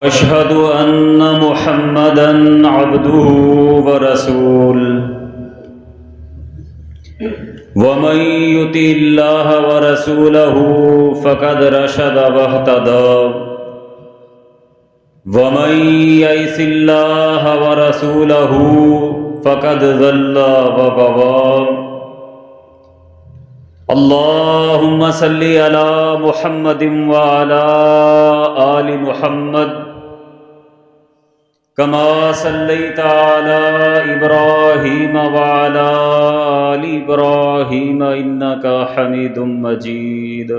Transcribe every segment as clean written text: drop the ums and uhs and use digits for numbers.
أشهد أن محمدًا عبده ورسوله ومن يطع الله ورسوله فقد رشد واهتدى ومن يعص الله ورسوله فقد ضل وغوى. اللهم صل على محمد وعلى آل محمد كما صليت على إبراهيم وعلى آل إبراهيم إنك حميد مجيد.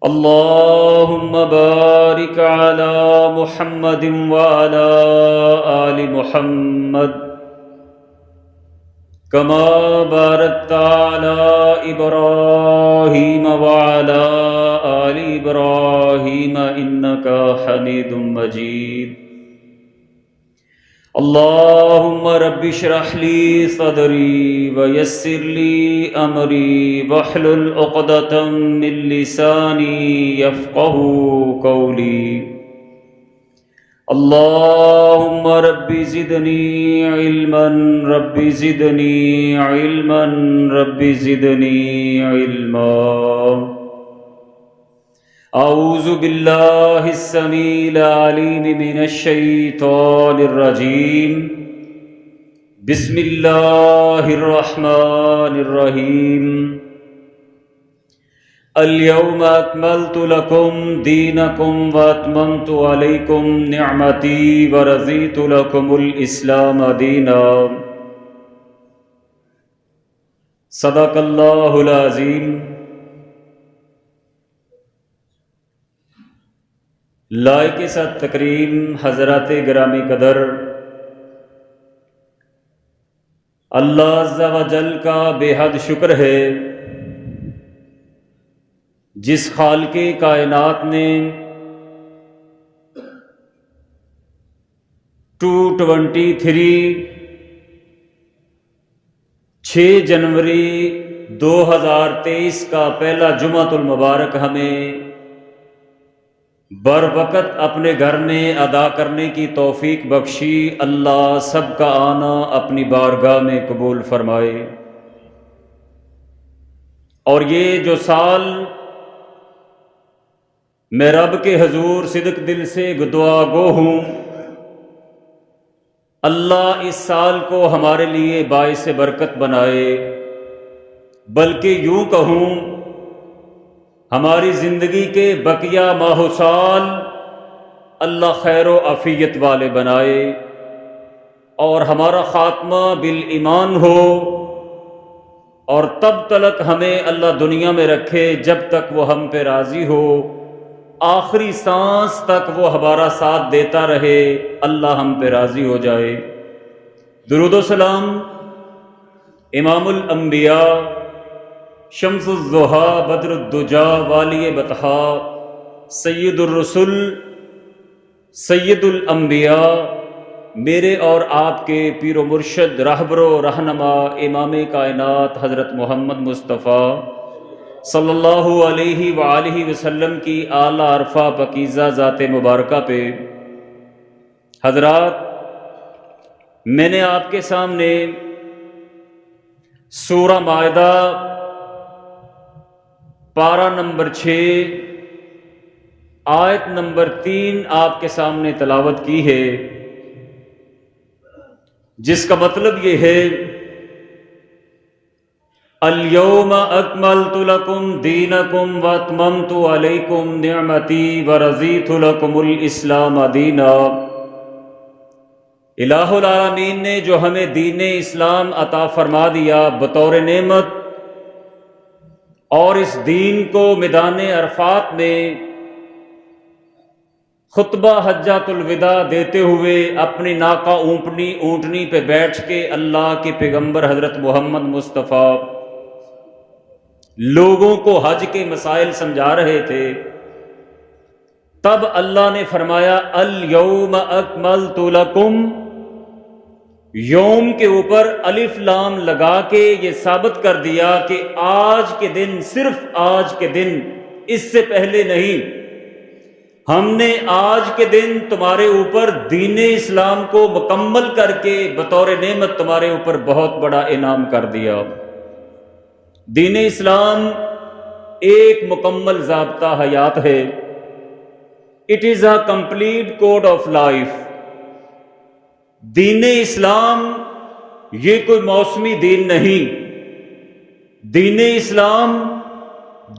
اللهم بارك على محمد وعلى آل محمد كما باركت على إبراهيم وعلى آل إبراهيم إنك حميد مجيد. اللهم رب اشرح لي صدري ويسر لي أمري واحلل عقدة من لساني يفقهوا قولي. اللهم رب زدني علما رب زدني علما رب زدني علما. أعوذ بالله السميع العليم من الشيطان الرجيم. بسم الله الرحمن الرحيم. اليوم أكملت لكم دينكم وأتممت عليكم نعمتي ورضيت لكم الإسلام دينا. صدق الله العظيم. لائق صد تکریم حضرات گرامی قدر، اللہ عز و جل کا بے حد شکر ہے جس خالق کائنات نے 223 6 جنوری 2023 کا پہلا جمعۃ المبارک ہمیں بر وقت اپنے گھر میں ادا کرنے کی توفیق بخشی. اللہ سب کا آنا اپنی بارگاہ میں قبول فرمائے. اور یہ جو سال میں رب کے حضور صدق دل سے دعا گو ہوں، اللہ اس سال کو ہمارے لیے باعث برکت بنائے، بلکہ یوں کہوں ہماری زندگی کے بقیہ ماہ و سال اللہ خیر و عافیت والے بنائے، اور ہمارا خاتمہ بالایمان ہو، اور تب تلک ہمیں اللہ دنیا میں رکھے جب تک وہ ہم پہ راضی ہو، آخری سانس تک وہ ہمارا ساتھ دیتا رہے، اللہ ہم پہ راضی ہو جائے. درود و سلام امام الانبیاء، شمس الضحیٰ، بدر الدجا، والی بطحا، سید الرسل، سید الانبیاء، میرے اور آپ کے پیر و مرشد، رہبر و رہنما، امام کائنات حضرت محمد مصطفیٰ صلی اللہ علیہ وآلہ وسلم کی اعلیٰ عرفہ پاکیزہ ذات مبارکہ پہ. حضرات، میں نے آپ کے سامنے سورہ مائدہ پارہ نمبر 6 آیت نمبر 3 آپ کے سامنے تلاوت کی ہے، جس کا مطلب یہ ہے اليوم اکملت لکم دینکم واتممت علیکم نعمتی ورضیت لکم الاسلام دینا. الہ العالمین نے جو ہمیں دین اسلام عطا فرما دیا بطور نعمت، اور اس دین کو میدان عرفات میں خطبہ حجۃ الوداع دیتے ہوئے اپنی ناقہ اونٹنی پہ بیٹھ کے اللہ کے پیغمبر حضرت محمد مصطفیٰ لوگوں کو حج کے مسائل سمجھا رہے تھے، تب اللہ نے فرمایا الیوم اکملت لکم. یوم کے اوپر الف لام لگا کے یہ ثابت کر دیا کہ آج کے دن، صرف آج کے دن، اس سے پہلے نہیں. ہم نے آج کے دن تمہارے اوپر دین اسلام کو مکمل کر کے بطور نعمت تمہارے اوپر بہت بڑا انعام کر دیا۔ دین اسلام ایک مکمل ضابطہ حیات ہے۔ It is a complete code of life. دین اسلام یہ کوئی موسمی دین نہیں، دین اسلام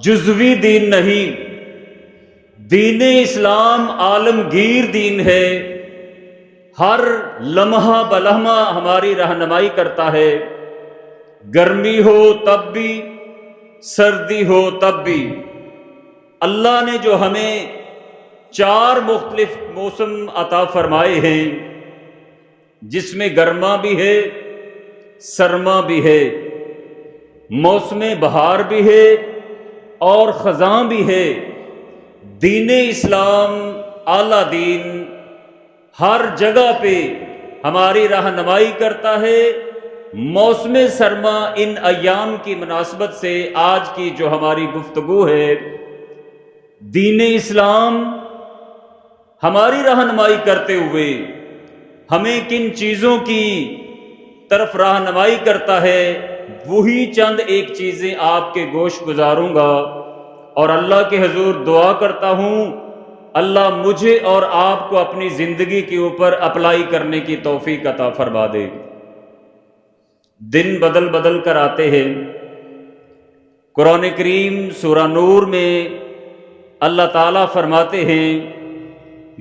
جزوی دین نہیں، دین اسلام عالمگیر دین ہے۔ ہر لمحہ بلمحہ ہماری رہنمائی کرتا ہے، گرمی ہو تب بھی، سردی ہو تب بھی۔ اللہ نے جو ہمیں 4 مختلف موسم عطا فرمائے ہیں، جس میں گرما بھی ہے، سرما بھی ہے، موسم بہار بھی ہے اور خزاں بھی ہے۔ دین اسلام اعلیٰ دین ہر جگہ پہ ہماری رہنمائی کرتا ہے۔ موسم سرما ان ایام کی مناسبت سے آج کی جو ہماری گفتگو ہے، دین اسلام ہماری رہنمائی کرتے ہوئے ہمیں کن چیزوں کی طرف رہنمائی کرتا ہے، وہی چند ایک چیزیں آپ کے گوش گزاروں گا، اور اللہ کے حضور دعا کرتا ہوں اللہ مجھے اور آپ کو اپنی زندگی کے اوپر اپلائی کرنے کی توفیق عطا فرما دے۔ دن بدل بدل کر آتے ہیں۔ قرآن کریم سورہ نور میں اللہ تعالیٰ فرماتے ہیں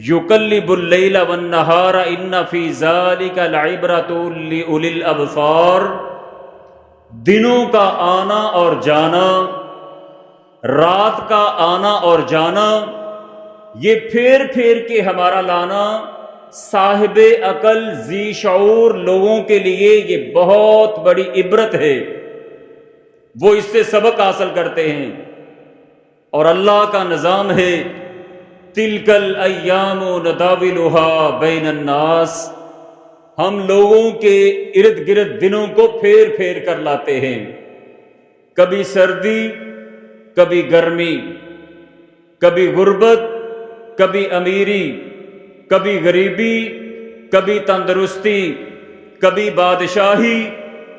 یُقَلِّبُ اللَّيْلَ وَالنَّهَارَ إِنَّ فِي ذَلِكَ لَعِبْرَةٌ لِأُولِي الْأَبْصَارِ۔ دنوں کا آنا اور جانا، رات کا آنا اور جانا، یہ پھیر پھیر کے ہمارا لانا صاحب عقل ذی شعور لوگوں کے لیے یہ بہت بڑی عبرت ہے، وہ اس سے سبق حاصل کرتے ہیں۔ اور اللہ کا نظام ہے تِلْكَ الْأَيَّامُ نُدَاوِلُهَا بَيْنَ النَّاسِ، ہم لوگوں کے ارد گرد دنوں کو پھیر پھیر کر لاتے ہیں، کبھی سردی، کبھی گرمی، کبھی غربت، کبھی امیری، کبھی غریبی، کبھی تندرستی، کبھی بادشاہی،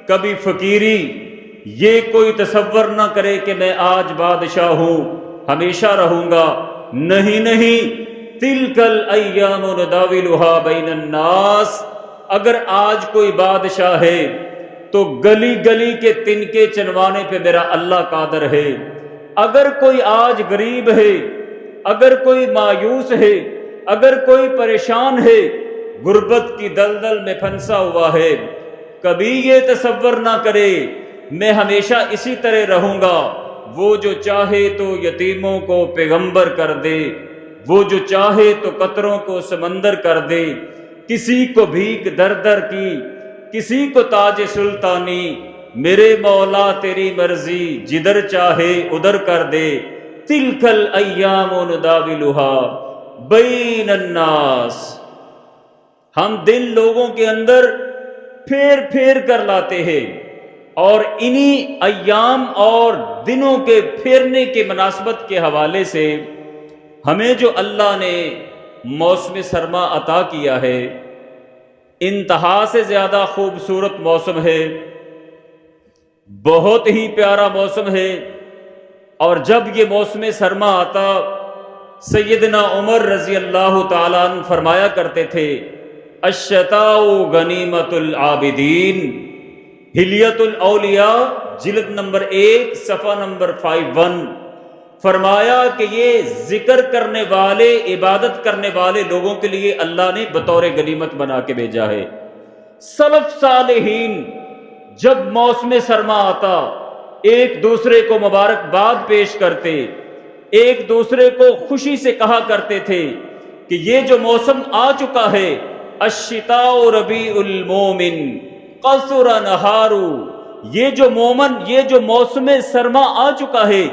کبھی فقیری۔ یہ کوئی تصور نہ کرے کہ میں آج بادشاہ ہوں، ہمیشہ رہوں گا، نہیں نہیں، تِلْكَ الْأَيَّامُ نُدَاوِلُهَا بَيْنَ النَّاسِ۔ اگر آج کوئی بادشاہ ہے تو گلی گلی کے تنکے چنوانے پہ میرا اللہ قادر ہے۔ اگر کوئی آج غریب ہے، اگر کوئی مایوس ہے، اگر کوئی پریشان ہے، غربت کی دلدل میں پھنسا ہوا ہے، کبھی یہ تصور نہ کرے میں ہمیشہ اسی طرح رہوں گا۔ وہ جو چاہے تو یتیموں کو پیغمبر کر دے، وہ جو چاہے تو قطروں کو سمندر کر دے، کسی کو بھیک در در کی، کسی کو تاج سلطانی، میرے مولا تیری مرضی جدھر چاہے ادھر کر دے۔ تِلْكَ الْأَيَّامُ نُدَاوِلُهَا بَيْنَ النَّاسِ۔ ہم دن لوگوں کے اندر پھیر پھیر کر لاتے ہیں، اور انہی ایام اور دنوں کے پھیرنے کے مناسبت کے حوالے سے ہمیں جو اللہ نے موسم سرما عطا کیا ہے، انتہا سے زیادہ خوبصورت موسم ہے، بہت ہی پیارا موسم ہے۔ اور جب یہ موسم سرما آتا، سیدنا عمر رضی اللہ تعالیٰ عنہ فرمایا کرتے تھے الشتاء غنیمت العابدین، حلیت الاولیاء جلد نمبر 1 صفحہ نمبر 51۔ فرمایا کہ یہ ذکر کرنے والے، عبادت کرنے والے لوگوں کے لیے اللہ نے بطور غنیمت بنا کے بھیجا ہے۔ سلف صالحین جب موسم سرما آتا ایک دوسرے کو مبارکباد پیش کرتے، ایک دوسرے کو خوشی سے کہا کرتے تھے کہ یہ جو موسم آ چکا ہے، الشتاء ربیع المومن قصر نہار، یہ جو موسم سرما آ چکا ہے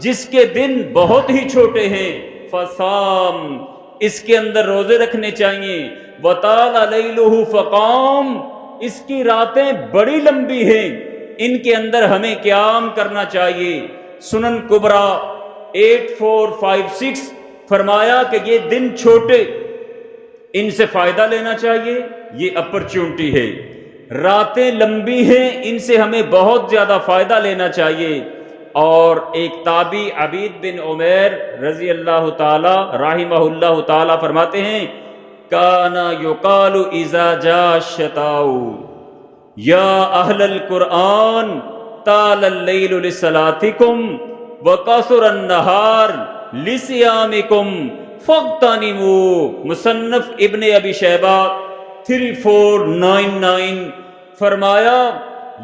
جس کے دن بہت ہی چھوٹے ہیں، فصام، اس کے اندر روزے رکھنے چاہیے، وطال لیلہ فقام، اس کی راتیں بڑی لمبی ہیں، ان کے اندر ہمیں قیام کرنا چاہیے۔ سنن کبریٰ 8456 فرمایا کہ یہ دن چھوٹے، ان سے فائدہ لینا چاہیے، یہ اپرچونٹی ہے۔ راتیں لمبی ہیں، ان سے ہمیں بہت زیادہ فائدہ لینا چاہیے۔ اور ایک تابعی عبید بن عمیر رضی اللہ تعالی رحمہ اللہ تعالی فرماتے ہیں، کانا یقال اذا جاء الشتاء یا اہل القرآن طال اللیل لصلاتکم وقصر النہار لصیامکم فاغتنموا۔ مصنف ابن ابی شیبہ 3499 فرمایا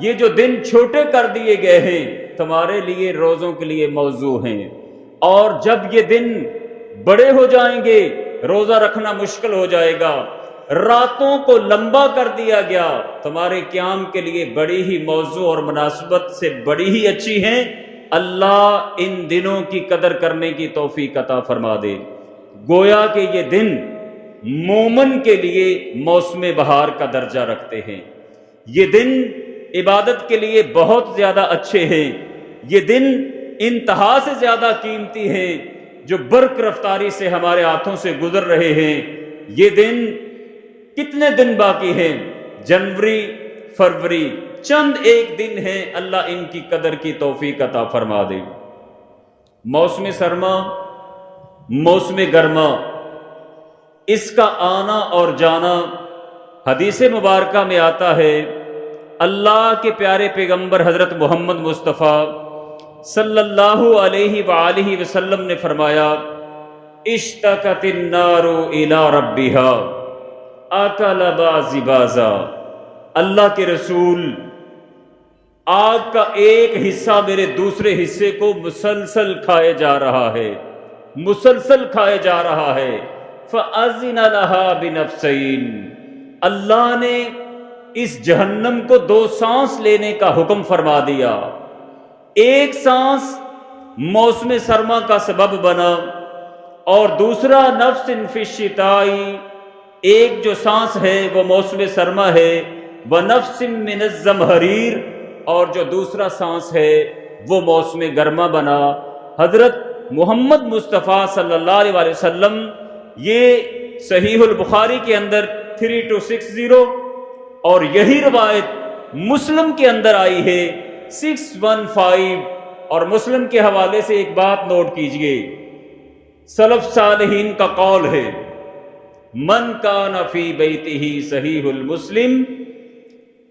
یہ جو دن چھوٹے کر دیے گئے ہیں تمہارے لیے روزوں کے لیے موضوع ہیں، اور جب یہ دن بڑے ہو جائیں گے روزہ رکھنا مشکل ہو جائے گا۔ راتوں کو لمبا کر دیا گیا، تمہارے قیام کے لیے بڑی ہی موضوع اور مناسبت سے بڑی ہی اچھی ہیں۔ اللہ ان دنوں کی قدر کرنے کی توفیق عطا فرما دے۔ گویا کہ یہ دن مومن کے لیے موسم بہار کا درجہ رکھتے ہیں، یہ دن عبادت کے لیے بہت زیادہ اچھے ہیں، یہ دن انتہا سے زیادہ قیمتی ہیں جو برق رفتاری سے ہمارے ہاتھوں سے گزر رہے ہیں۔ یہ دن کتنے دن باقی ہیں؟ جنوری، فروری، چند ایک دن ہیں، اللہ ان کی قدر کی توفیق عطا فرما دے۔ موسم سرما، موسم گرما، اس کا آنا اور جانا حدیث مبارکہ میں آتا ہے۔ اللہ کے پیارے پیغمبر حضرت محمد مصطفیٰ صلی اللہ علیہ وآلہ وسلم نے فرمایا، اشتقت النار الی ربہا اکل بعض بعضا۔ اللہ کے رسول، آگ کا ایک حصہ میرے دوسرے حصے کو مسلسل کھائے جا رہا ہے، مسلسل کھائے جا رہا ہے۔ فَأَذِنَ لَهَا بِنَفْسَيْن، اللہ نے اس جہنم کو دو سانس لینے کا حکم فرما دیا۔ ایک سانس موسم سرما کا سبب بنا، اور دوسرا نفس فی الشتاء، ایک جو سانس ہے وہ موسم سرما ہے، وَنَفْسٍ مِّنَ الزَّمْهَرِيرِ، اور جو دوسرا سانس ہے وہ موسم گرما بنا۔ حضرت محمد مصطفیٰ صلی اللہ علیہ وآلہ وسلم، یہ صحیح البخاری کے اندر 3260، اور یہی روایت مسلم کے اندر آئی ہے 615۔ اور مسلم کے حوالے سے ایک بات نوٹ کیجئے، سلف صالحین کا قول ہے، من کان فی بیتہ صحیح المسلم،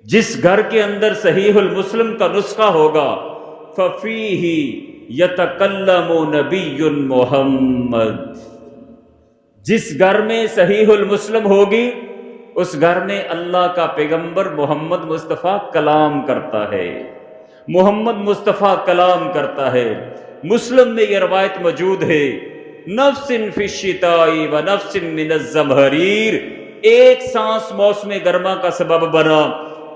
جس گھر کے اندر صحیح المسلم کا نسخہ ہوگا، ففیہ یتکلم نبی محمد، جس گھر میں صحیح المسلم ہوگی اس گھر میں اللہ کا پیغمبر محمد مصطفیٰ کلام کرتا ہے، محمد مصطفیٰ کلام کرتا ہے۔ مسلم میں یہ روایت موجود ہے، نفس فی الشتاء و نفس من الزمہریر، ایک سانس موسم گرما کا سبب بنا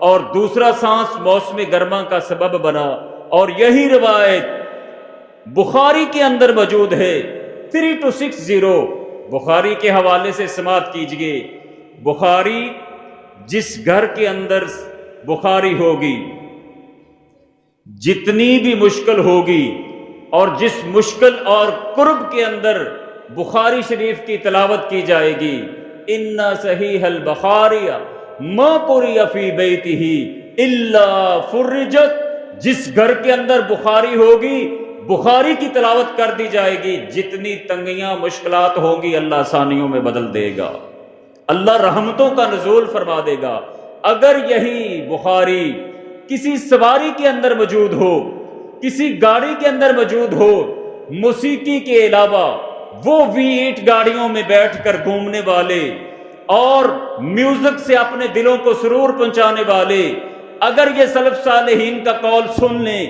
اور دوسرا سانس موسم گرما کا سبب بنا۔ اور یہی روایت بخاری کے اندر موجود ہے 3260، بخاری کے حوالے سے سماعت کیجئے۔ بخاری، جس گھر کے اندر بخاری ہوگی، جتنی بھی مشکل ہوگی، اور جس مشکل اور کرب کے اندر بخاری شریف کی تلاوت کی جائے گی، ان صحیح البخاری ما قرئ فی بیتہ الا فرجت، جس گھر کے اندر بخاری ہوگی بخاری کی تلاوت کر دی جائے گی، جتنی تنگیاں مشکلات ہوں گی اللہ آسانیوں میں بدل دے گا، اللہ رحمتوں کا نزول فرما دے گا۔ اگر یہی بخاری کسی سواری کے اندر موجود ہو، کسی گاڑی کے اندر موجود ہو، موسیقی کے علاوہ وہ V8 گاڑیوں میں بیٹھ کر گھومنے والے اور میوزک سے اپنے دلوں کو سرور پہنچانے والے، اگر یہ سلف صالحین کا قول سن لیں،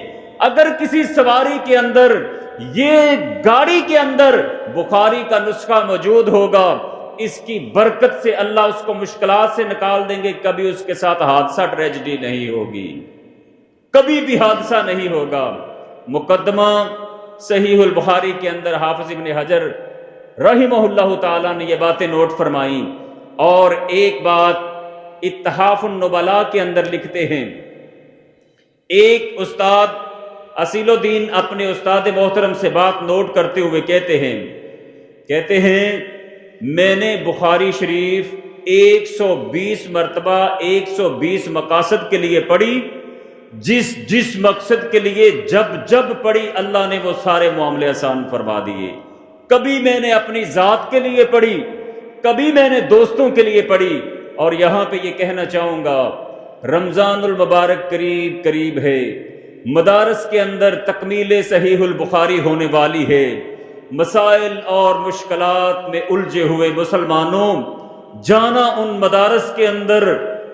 اگر کسی سواری کے اندر، یہ گاڑی کے اندر بخاری کا نسخہ موجود ہوگا، اس کی برکت سے اللہ اس کو مشکلات سے نکال دیں گے، کبھی اس کے ساتھ حادثہ ٹریجڈی نہیں ہوگی، کبھی بھی حادثہ نہیں ہوگا۔ مقدمہ صحیح البخاری کے اندر حافظ ابن حجر رحمہ اللہ تعالیٰ نے یہ باتیں نوٹ فرمائیں۔ اور ایک بات اتحاف النبلاء کے اندر لکھتے ہیں، ایک استاد اصیل الدین اپنے استاد محترم سے بات نوٹ کرتے ہوئے کہتے ہیں کہتے ہیں میں نے بخاری شریف 120 مرتبہ 120 مقاصد کے لیے پڑھی، جس مقصد کے لیے جب پڑھی اللہ نے وہ سارے معاملے آسان فرما دیے۔ کبھی میں نے اپنی ذات کے لیے پڑھی، کبھی میں نے دوستوں کے لیے پڑھی۔ اور یہاں پہ یہ کہنا چاہوں گا رمضان المبارک قریب ہے، مدارس کے اندر تکمیل صحیح البخاری ہونے والی ہے۔ مسائل اور مشکلات میں الجھے ہوئے مسلمانوں، جانا ان مدارس کے اندر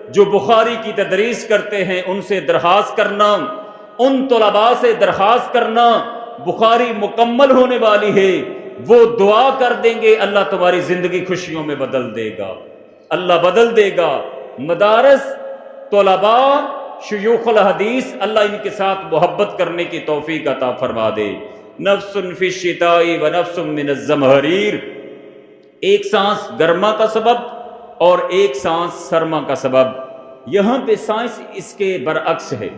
جو بخاری کی تدریس کرتے ہیں ان سے درخواست کرنا، ان طلباء سے درخواست کرنا بخاری مکمل ہونے والی ہے، وہ دعا کر دیں گے اللہ تمہاری زندگی خوشیوں میں بدل دے گا، اللہ بدل دے گا۔ مدارس، طلباء، شیوخ الحدیث، اللہ ان کے ساتھ محبت کرنے کی توفیق عطا فرما دے۔ نفس فی الشتاء و نفس من الزمہریر، ایک سانس گرما کا سبب اور ایک سانس سرما کا سبب۔ یہاں پہ سائنس اس کے برعکس ہے،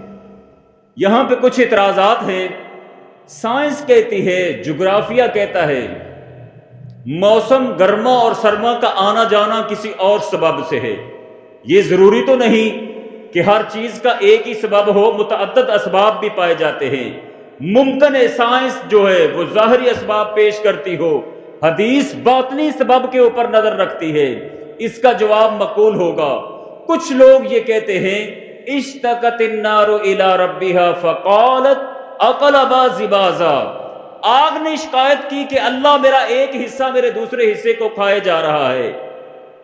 یہاں پہ کچھ اعتراضات ہیں۔ سائنس کہتی ہے، جغرافیہ کہتا ہے موسم گرما اور سرما کا آنا جانا کسی اور سبب سے ہے۔ یہ ضروری تو نہیں کہ ہر چیز کا ایک ہی سبب ہو، متعدد اسباب بھی پائے جاتے ہیں۔ ممکن ہے سائنس جو ہے وہ ظاہری اسباب پیش کرتی ہو، حدیث باطنی سبب کے اوپر نظر رکھتی ہے، اس کا جواب مقبول ہوگا۔ کچھ لوگ یہ کہتے ہیں اشتقت النار الی ربها فقالت اقلب زبازا، آگ نے شکایت کی کہ اللہ میرا ایک حصہ میرے دوسرے حصے کو کھائے جا رہا ہے۔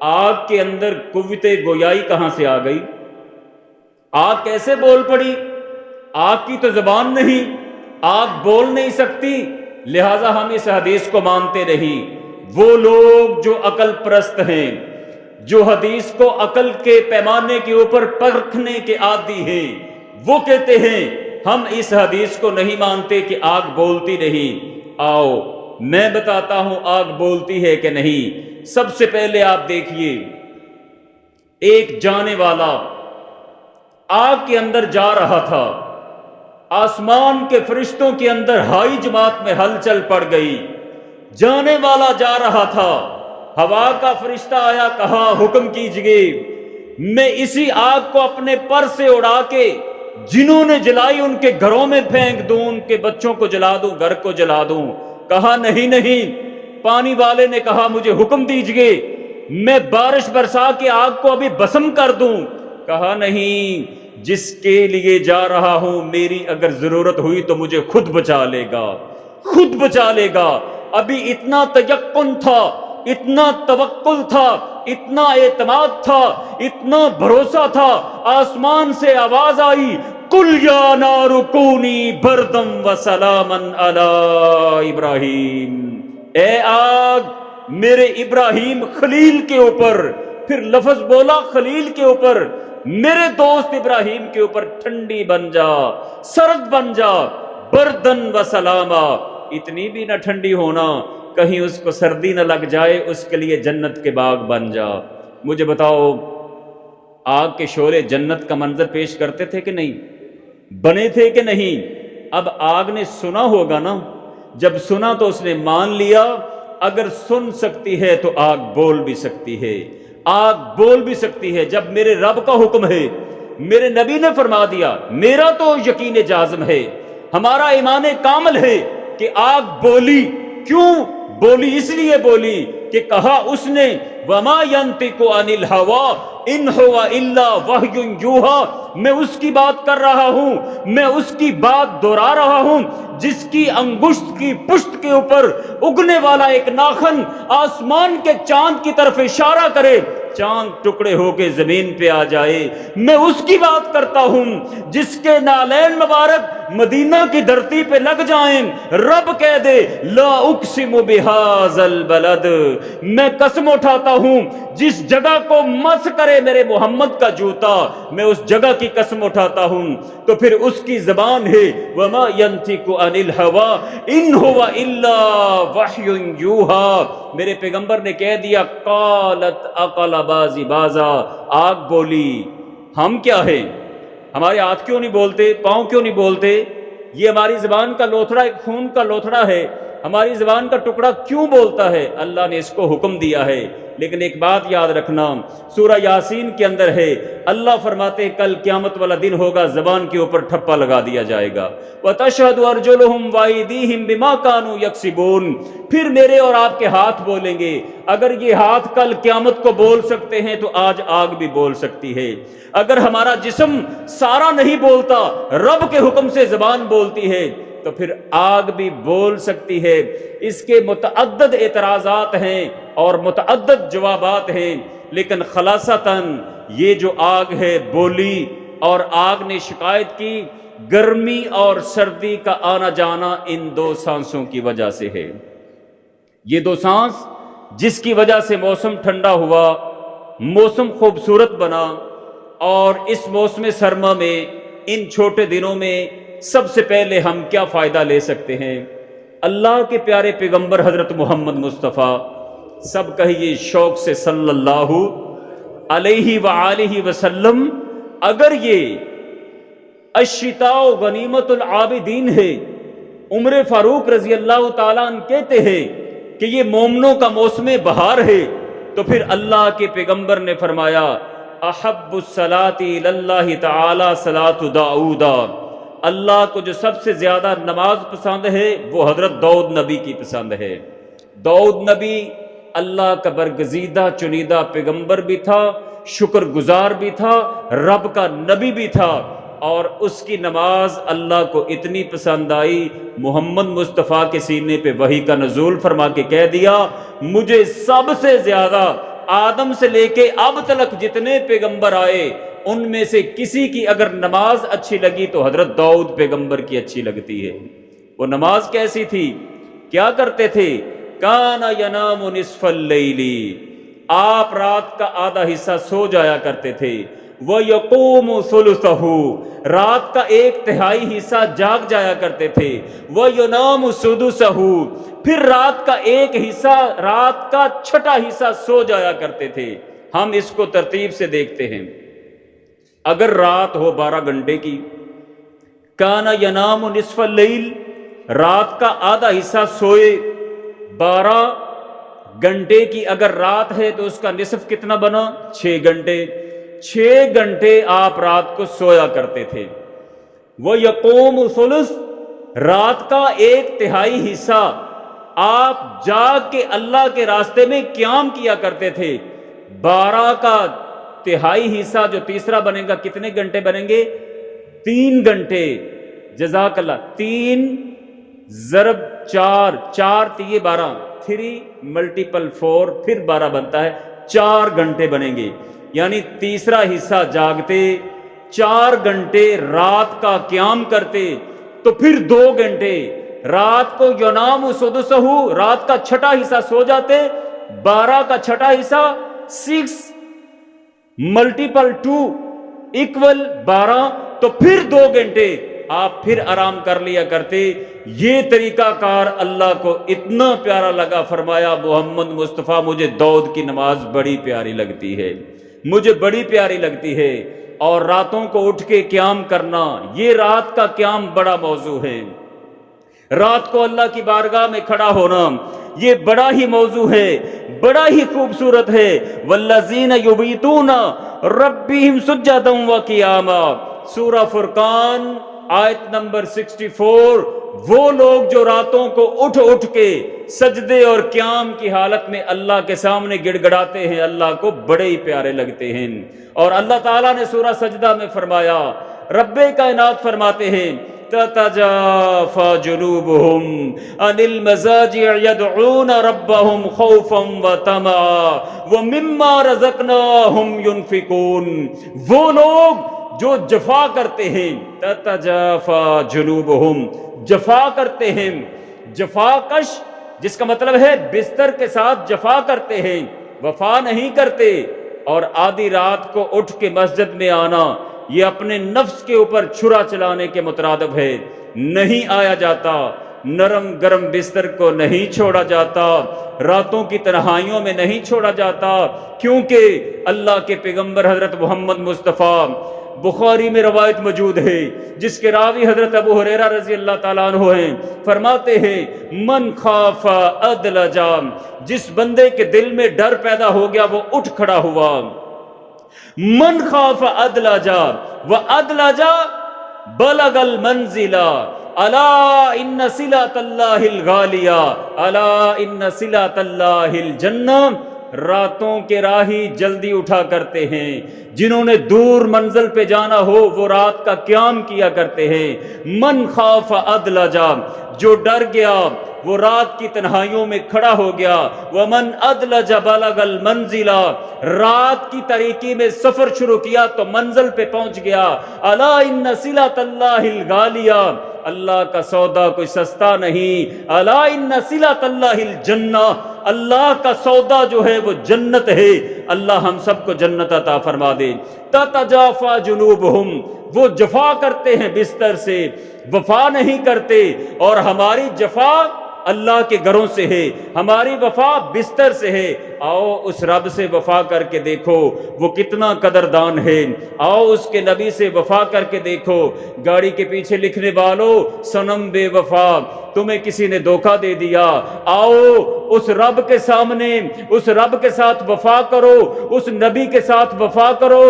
آگ کے اندر قوت گویائی کہاں سے آ گئی؟ آگ کیسے بول پڑی؟ آگ کی تو زبان نہیں، آگ بول نہیں سکتی، لہٰذا ہم اس حدیث کو مانتے نہیں۔ وہ لوگ جو عقل پرست ہیں، جو حدیث کو عقل کے پیمانے کے اوپر پرکھنے کے عادی ہیں، وہ کہتے ہیں ہم اس حدیث کو نہیں مانتے کہ آگ بولتی نہیں۔ آؤ میں بتاتا ہوں آگ بولتی ہے کہ نہیں۔ سب سے پہلے آپ دیکھیے، ایک جانے والا آگ کے اندر جا رہا تھا، آسمان کے فرشتوں کے اندر ہائی جماعت میں ہلچل پڑ گئی، جانے والا جا رہا تھا، ہوا کا فرشتہ آیا، کہا حکم کیجئے میں اسی آگ کو اپنے پر سے اڑا کے جنہوں نے جلائی ان کے گھروں میں پھینک دوں، ان کے بچوں کو جلا دوں، گھر کو جلا دوں۔ کہا نہیں، پانی والے نے کہا مجھے حکم دیجئے میں بارش برسا کے آگ کو ابھی بسم کر دوں۔ کہا نہیں، جس کے لیے جا رہا ہوں میری اگر ضرورت ہوئی تو مجھے خود بچا لے گا، خود بچا لے گا۔ ابھی اتنا تیقن تھا، اتنا توکل تھا، اتنا اعتماد تھا، اتنا بھروسہ تھا، آسمان سے آواز آئی قل یا نار کونی بردم وسلاما علی ابراہیم، اے آگ میرے ابراہیم خلیل کے اوپر، پھر لفظ بولا خلیل کے اوپر، میرے دوست ابراہیم کے اوپر ٹھنڈی بن جا، سرد بن جا، بردن و سلاما، اتنی بھی نہ ٹھنڈی ہونا کہیں اس کو سردی نہ لگ جائے، اس کے لیے جنت کے باغ بن جا۔ مجھے بتاؤ آگ کے شعلے جنت کا منظر پیش کرتے تھے کہ نہیں؟ بنے تھے کہ نہیں؟ اب آگ نے سنا ہوگا نا، جب سنا تو اس نے مان لیا، اگر سن سکتی ہے تو آگ بول بھی سکتی ہے، آگ بول بھی سکتی ہے۔ جب میرے رب کا حکم ہے، میرے نبی نے فرما دیا، میرا تو یقین جازم ہے، ہمارا ایمان کامل ہے کہ آگ بولی۔ کیوں بولی؟ اس لیے بولی کہ کہا اس نے وَمَا يَنْطِقُ عَنِ الْهَوَىٰ إِنْ هُوَ إِلَّا وَحْيٌ يُوحَىٰ، میں اس کی بات کر رہا ہوں، میں اس کی بات دہرا رہا ہوں جس کی انگشت کی پشت کے اوپر اگنے والا ایک ناخن آسمان کے چاند کی طرف اشارہ کرے، چاند ٹکڑے ہو کے زمین پہ آ جائے۔ میں اس کی بات کرتا ہوں جس کے نالین مبارک مدینہ کی دھرتی پہ لگ جائیں، رب کہہ دے لا اقسم بہذا البلد، میں قسم اٹھاتا ہوں جس جگہ کو مس کرے میرے محمد کا جوتا، میں اس جگہ کی قسم اٹھاتا ہوں۔ تو پھر اس کی زبان ہے وما ينطق عن الهوى ان هو الا وحی یوحى، میرے پیغمبر نے کہہ دیا قالت اقل بازی بازا، آگ بولی۔ ہم کیا ہے؟ ہمارے ہاتھ کیوں نہیں بولتے، پاؤں کیوں نہیں بولتے؟ یہ ہماری زبان کا لوتھڑا، ایک خون کا لوتھڑا ہے، ہماری زبان کا ٹکڑا کیوں بولتا ہے؟ اللہ نے اس کو حکم دیا ہے۔ لیکن ایک بات یاد رکھنا، سورہ یاسین کے اندر ہے، اللہ فرماتے ہیں کل قیامت والا دن ہوگا، زبان کے اوپر ٹھپا لگا دیا جائے گا۔ وَتَشْهَدُ أَرْجُلُهُمْ وَأَيْدِيهِمْ بِمَا كَانُوا يَكْسِبُونَ، پھر میرے اور آپ کے ہاتھ بولیں گے۔ اگر یہ ہاتھ کل قیامت کو بول سکتے ہیں تو آج آگ بھی بول سکتی ہے۔ اگر ہمارا جسم سارا نہیں بولتا، رب کے حکم سے زبان بولتی ہے، تو پھر آگ بھی بول سکتی ہے۔ اس کے متعدد اعتراضات ہیں اور متعدد جوابات ہیں، لیکن خلاصتاً یہ جو آگ ہے بولی، اور آگ نے شکایت کی گرمی اور سردی کا آنا جانا ان دو سانسوں کی وجہ سے ہے۔ یہ دو سانس جس کی وجہ سے موسم ٹھنڈا ہوا، موسم خوبصورت بنا، اور اس موسم سرما میں ان چھوٹے دنوں میں سب سے پہلے ہم کیا فائدہ لے سکتے ہیں؟ اللہ کے پیارے پیغمبر حضرت محمد مصطفیٰ، سب کہیے شوق سے صلی اللہ علیہ وآلہ وسلم، اگر یہ الشتاء غنیمت العابدین ہے، عمر فاروق رضی اللہ تعالیٰ عنہ کہتے ہیں کہ یہ مومنوں کا موسم بہار ہے، تو پھر اللہ کے پیغمبر نے فرمایا احب الصلاۃ اللہ تعالی صلاۃ داؤد، اللہ کو جو سب سے زیادہ نماز پسند ہے وہ حضرت داؤد نبی کی پسند ہے۔ داؤد نبی اللہ کا برگزیدہ چنیدہ پیغمبر بھی تھا، شکر گزار بھی تھا، رب کا نبی بھی تھا، اور اس کی نماز اللہ کو اتنی پسند آئی، محمد مصطفیٰ کے سینے پہ وحی کا نزول فرما کے کہہ دیا مجھے سب سے زیادہ آدم سے لے کے اب تک جتنے پیغمبر آئے ان میں سے کسی کی اگر نماز اچھی لگی تو حضرت داؤد پیغمبر کی اچھی لگتی ہے۔ وہ نماز کیسی تھی؟ کیا کرتے تھے؟ کان ینام نصف اللیل، آپ رات کا آدھا حصہ سو جایا کرتے تھے۔ وَيَقُومُ ثُلُثَهُ، رات کا ایک تہائی حصہ جاگ جایا کرتے تھے۔ وَيُنَامُ سُدُسَهُ، پھر رات کا ایک حصہ، رات کا چھٹا حصہ سو جایا کرتے تھے۔ ہم اس کو ترتیب سے دیکھتے ہیں۔ اگر رات ہو 12 گھنٹے کی، کان ینام نصف اللیل، رات کا آدھا حصہ سوئے۔ 12 گھنٹے کی اگر رات ہے تو اس کا نصف کتنا بنا؟ 6 گھنٹے۔ 6 گھنٹے آپ رات کو سویا کرتے تھے۔ وہ یقوم ثلث، رات کا ایک تہائی حصہ آپ جاگ کے اللہ کے راستے میں قیام کیا کرتے تھے۔ 12 کا تہائی حصہ جو تیسرا بنے گا کتنے گھنٹے بنیں گے؟ 3 گھنٹے۔ جزاک اللہ۔ 3 ضرب 4، 4 تیے 12، 3 ملٹیپل 4، پھر 12 بنتا ہے، 4 گھنٹے بنیں گے۔ یعنی تیسرا حصہ جاگتے، 4 گھنٹے رات کا قیام کرتے، تو پھر 2 گھنٹے رات کو ینام سدسہ، رات کا چھٹا حصہ سو جاتے۔ 12 کا چھٹا حصہ 6 ملٹیپل 2 ایکول 12، تو پھر 2 گھنٹے آپ پھر آرام کر لیا کرتے۔ یہ طریقہ کار اللہ کو اتنا پیارا لگا، فرمایا محمد مصطفیٰ مجھے داؤد کی نماز بڑی پیاری لگتی ہے، مجھے بڑی پیاری لگتی ہے۔ اور راتوں کو اٹھ کے قیام کرنا، یہ رات کا قیام بڑا موضوع ہے۔ رات کو اللہ کی بارگاہ میں کھڑا ہونا یہ بڑا ہی موضوع ہے، بڑا ہی خوبصورت ہے۔ والذین یبیتون ربہم سجدا وقیاما، سورہ فرقان آیت نمبر 64۔ وہ لوگ جو راتوں کو اٹھ اٹھ کے سجدے اور قیام کی حالت میں اللہ کے سامنے گڑ گڑاتے ہیں، اللہ کو بڑے ہی پیارے لگتے ہیں۔ اور اللہ تعالیٰ نے سورہ سجدہ میں فرمایا، رب کائنات فرماتے ہیں تتجافى جنوبهم عن المضاجع يدعون ربهم خوفا وطمعا ومما رزقناهم ينفقون، وہ لوگ جو جفا کرتے ہیں، تتجافى جنوبهم، جفا کرتے ہیں، جفا کش جس کا مطلب ہے بستر کے ساتھ جفا کرتے ہیں، وفا نہیں کرتے۔ اور آدھی رات کو اٹھ کے مسجد میں آنا یہ اپنے نفس کے اوپر چھرا چلانے کے مترادف ہے، نہیں آیا جاتا۔ نرم گرم بستر کو نہیں چھوڑا جاتا، راتوں کی تنہائیوں میں نہیں چھوڑا جاتا، کیونکہ اللہ کے پیغمبر حضرت محمد مصطفیٰ بخاری میں روایت موجود ہے جس کے راوی حضرت ابو ہریرہ رضی اللہ تعالیٰ عنہ ہیں، فرماتے ہیں من خاف ادلجا، جس بندے کے دل میں ڈر پیدا ہو گیا وہ اٹھ کھڑا ہوا، من خاف ادلجا وادلجا بلغ المنزل الا ان صلۃ اللہ الغالیہ الا ان صلۃ اللہ الجنہ، راتوں کے راہی جلدی اٹھا کرتے ہیں، جنہوں نے دور منزل پہ جانا ہو وہ رات کا قیام کیا کرتے ہیں، من خاف ادلجا، جو ڈر گیا وہ رات کی تنہائیوں میں کھڑا ہو گیا، ومن ادلج بلغ المنزل، رات کی تاریکی میں سفر شروع کیا تو منزل پہ پہنچ گیا، الا ان صلۃ اللہ الغالیہ، اللہ کا سودا کوئی سستا نہیں، الا ان صلۃ اللہ الجنہ، اللہ کا سودا جو ہے وہ جنت ہے، اللہ ہم سب کو جنت عطا فرما دے۔ تتجافا جنوبہم، وہ جفا کرتے ہیں بستر سے، وفا نہیں کرتے، اور ہماری جفا اللہ کے گھروں سے ہے، ہماری وفا بستر سے ہے۔ آؤ اس رب سے وفا کر کے دیکھو وہ کتنا قدردان ہے، آؤ اس کے نبی سے وفا کر کے دیکھو۔ گاڑی کے پیچھے لکھنے والوں، صنم بے وفا، تمہیں کسی نے دھوکہ دے دیا، آؤ اس رب کے سامنے اس رب کے ساتھ وفا کرو، اس نبی کے ساتھ وفا کرو،